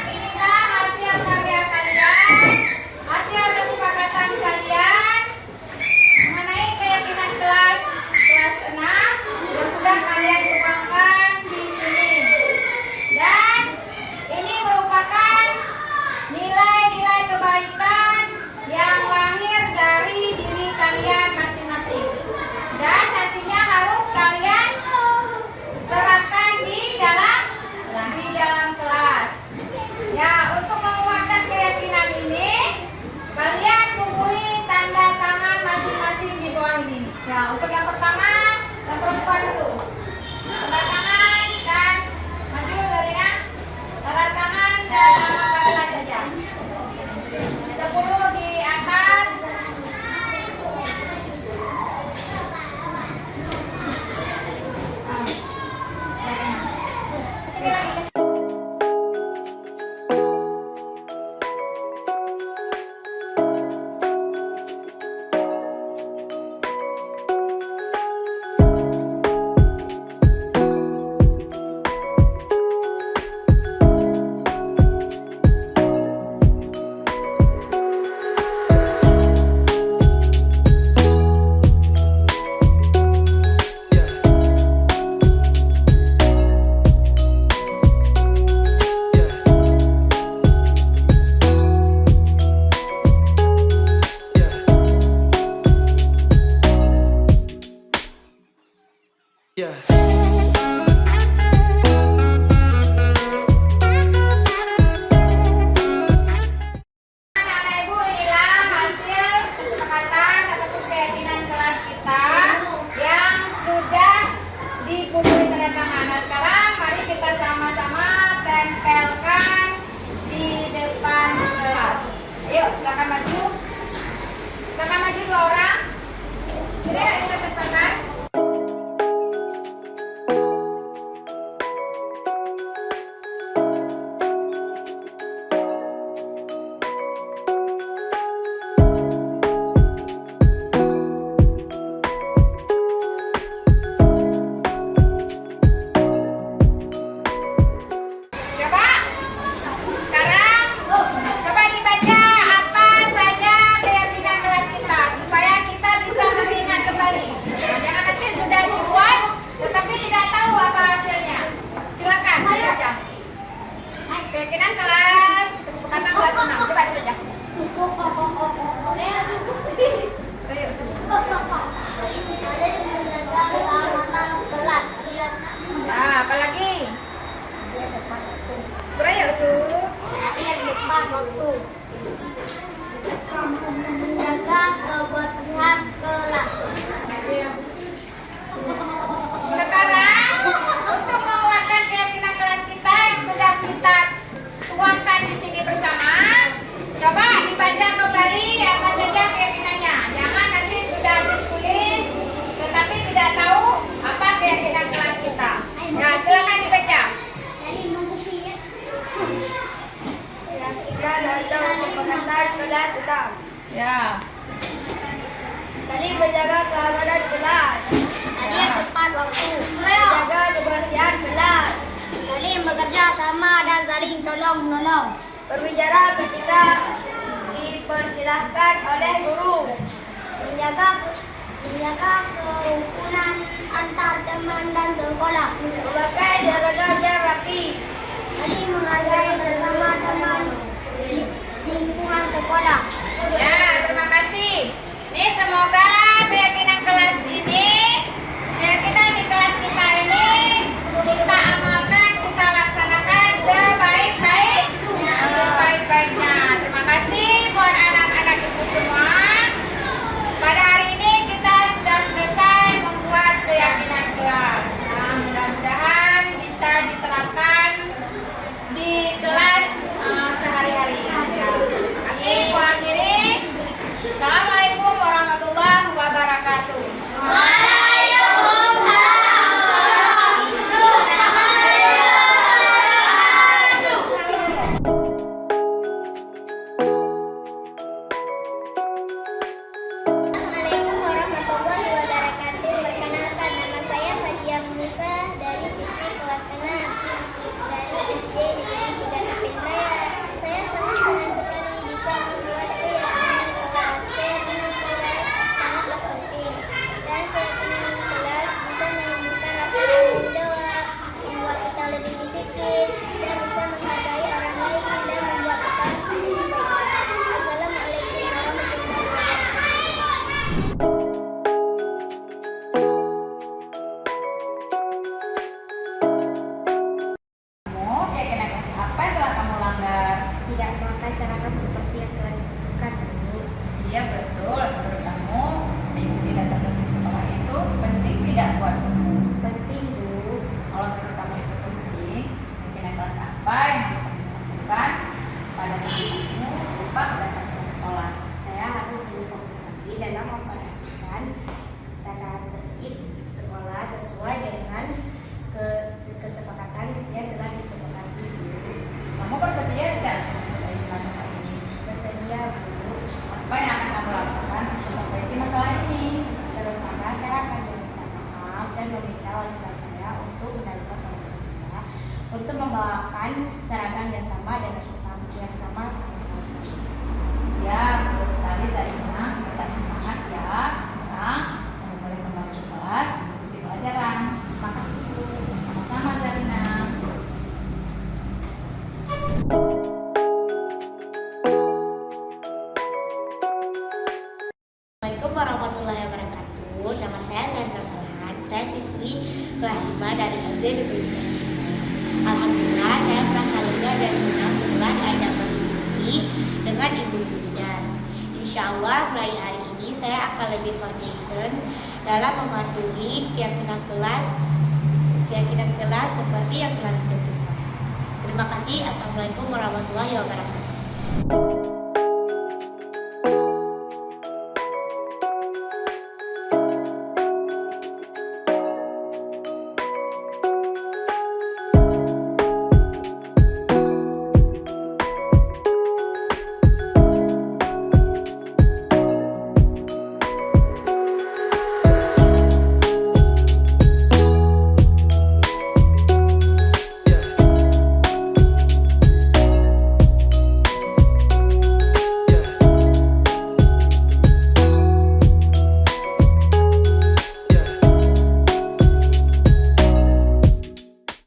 inilah hasil karya kalian, hasil kesepakatan kalian mengenai keyakinan kelas 6 yang sudah kalian tuangkan di sini. Dan ini merupakan nilai-nilai kebaikan yang lahir dari diri kalian masing-masing. Dan nantinya harus kalian terapkan di dalam kelas. Ya, untuk menguatkan keyakinan ini, kalian kumpuli tanda tangan masing-masing di bawah ini. Ya, untuk yang pertama, yang perempuan dulu. Tanda tangan dan maju dari tanda tangan dan nama panggilan saja. 10 di atas. Sini lagi. Anak-anak ibu, inilah hasil kesepakatan ataupun keyakinan kelas kita yang sudah dikumpulkan tanda tangan. Nah, sekarang mari kita sama-sama tempelkan di depan kelas. Ayo, silakan maju. Silakan maju 2 orang. Jadi kita tempelkan. Coba sekarang coba dibaca apa saja keyakinan kelas kita supaya kita bisa mengingat kembali. Nah, jangan nanti sudah dibuat tetapi tidak tahu apa hasilnya. Silakan dibaca. Keyakinan kelas kesepakatan kelas 6. Coba dibaca. Nah, apalagi? Beraya Su. Menjaga kebersihan kelas. Sekarang untuk menguatkan keyakinan kelas kita yang sudah kita tuangkan di sini bersama, coba dibaca kembali apa saja keyakinannya. Jangan nanti sudah ditulis tetapi tidak tahu apa keyakinan kelas kita. Ya, silakan dibaca. Kelas utama. Ya. Saling menjaga keamanan kelas. Hadir tepat waktu. Menjaga kebersihan kelas. Saling bekerja sama dan saling tolong menolong. Berbicara ketika dipersilahkan oleh guru. Menjaga kerukunan antar teman dan sekolah. Memakai seragam yang rapi. Saling menghargai bersama teman di lingkungan sekolah. Ya, terima kasih. Nih, semoga keyakinan kelas ini, keyakinan di kelas kita ini kita amalkan, kita laksanakan sebaik-baiknya. Terima kasih buat anak-anak ibu semua. Pada hari ini kita sudah selesai membuat keyakinan kelas. Nah, mudah-mudahan bisa diterapkan di kelas sehari-hari. Ya, terima kasih. Assalamualaikum warahmatullahi seperti yang telah ditentukan, Bu. Iya betul, menurut kamu mengikuti data tertib sekolah itu penting tidak buat kamu? Penting, Bu. Kalau menurut kamu itu penting, mungkin kelas apa yang bisa dilakukan pada saat kamu lupa data tertib sekolah? Saya harus lebih fokus lagi dalam memperhatikan tata tertib sekolah sesuai dengan kesepakatan yang telah disepakati, Bu. Kamu bersedia tidak memperbaiki masalah ini? Bersedia, Bu. Apa yang akan kamu lakukan untuk memperbaiki masalah ini? Terutama saya akan meminta maaf dan meminta wali kelas saya untuk menerima panggilan saya untuk membawakan seragam yang sama dan yang sama sama. Ya, betul sekali Zarina. Tetap semangat ya. Sekarang kamu boleh kembali ke kelas mengikuti pelajaran. Makasih, Bu. Sama-sama Zarina. Assalamualaikum warahmatullahi wabarakatuh. Nama saya Sandra Salhan. Saya siswi kelas 5 dari SD Negeri 5. Alhamdulillah saya merasa lega dan senang setelah diajak berdiskusi dengan ibu-ibunya. Insya Allah mulai hari ini saya akan lebih konsisten dalam mematuhi keyakinan kelas seperti yang telah ditentukan. Terima kasih. Assalamualaikum warahmatullahi wabarakatuh.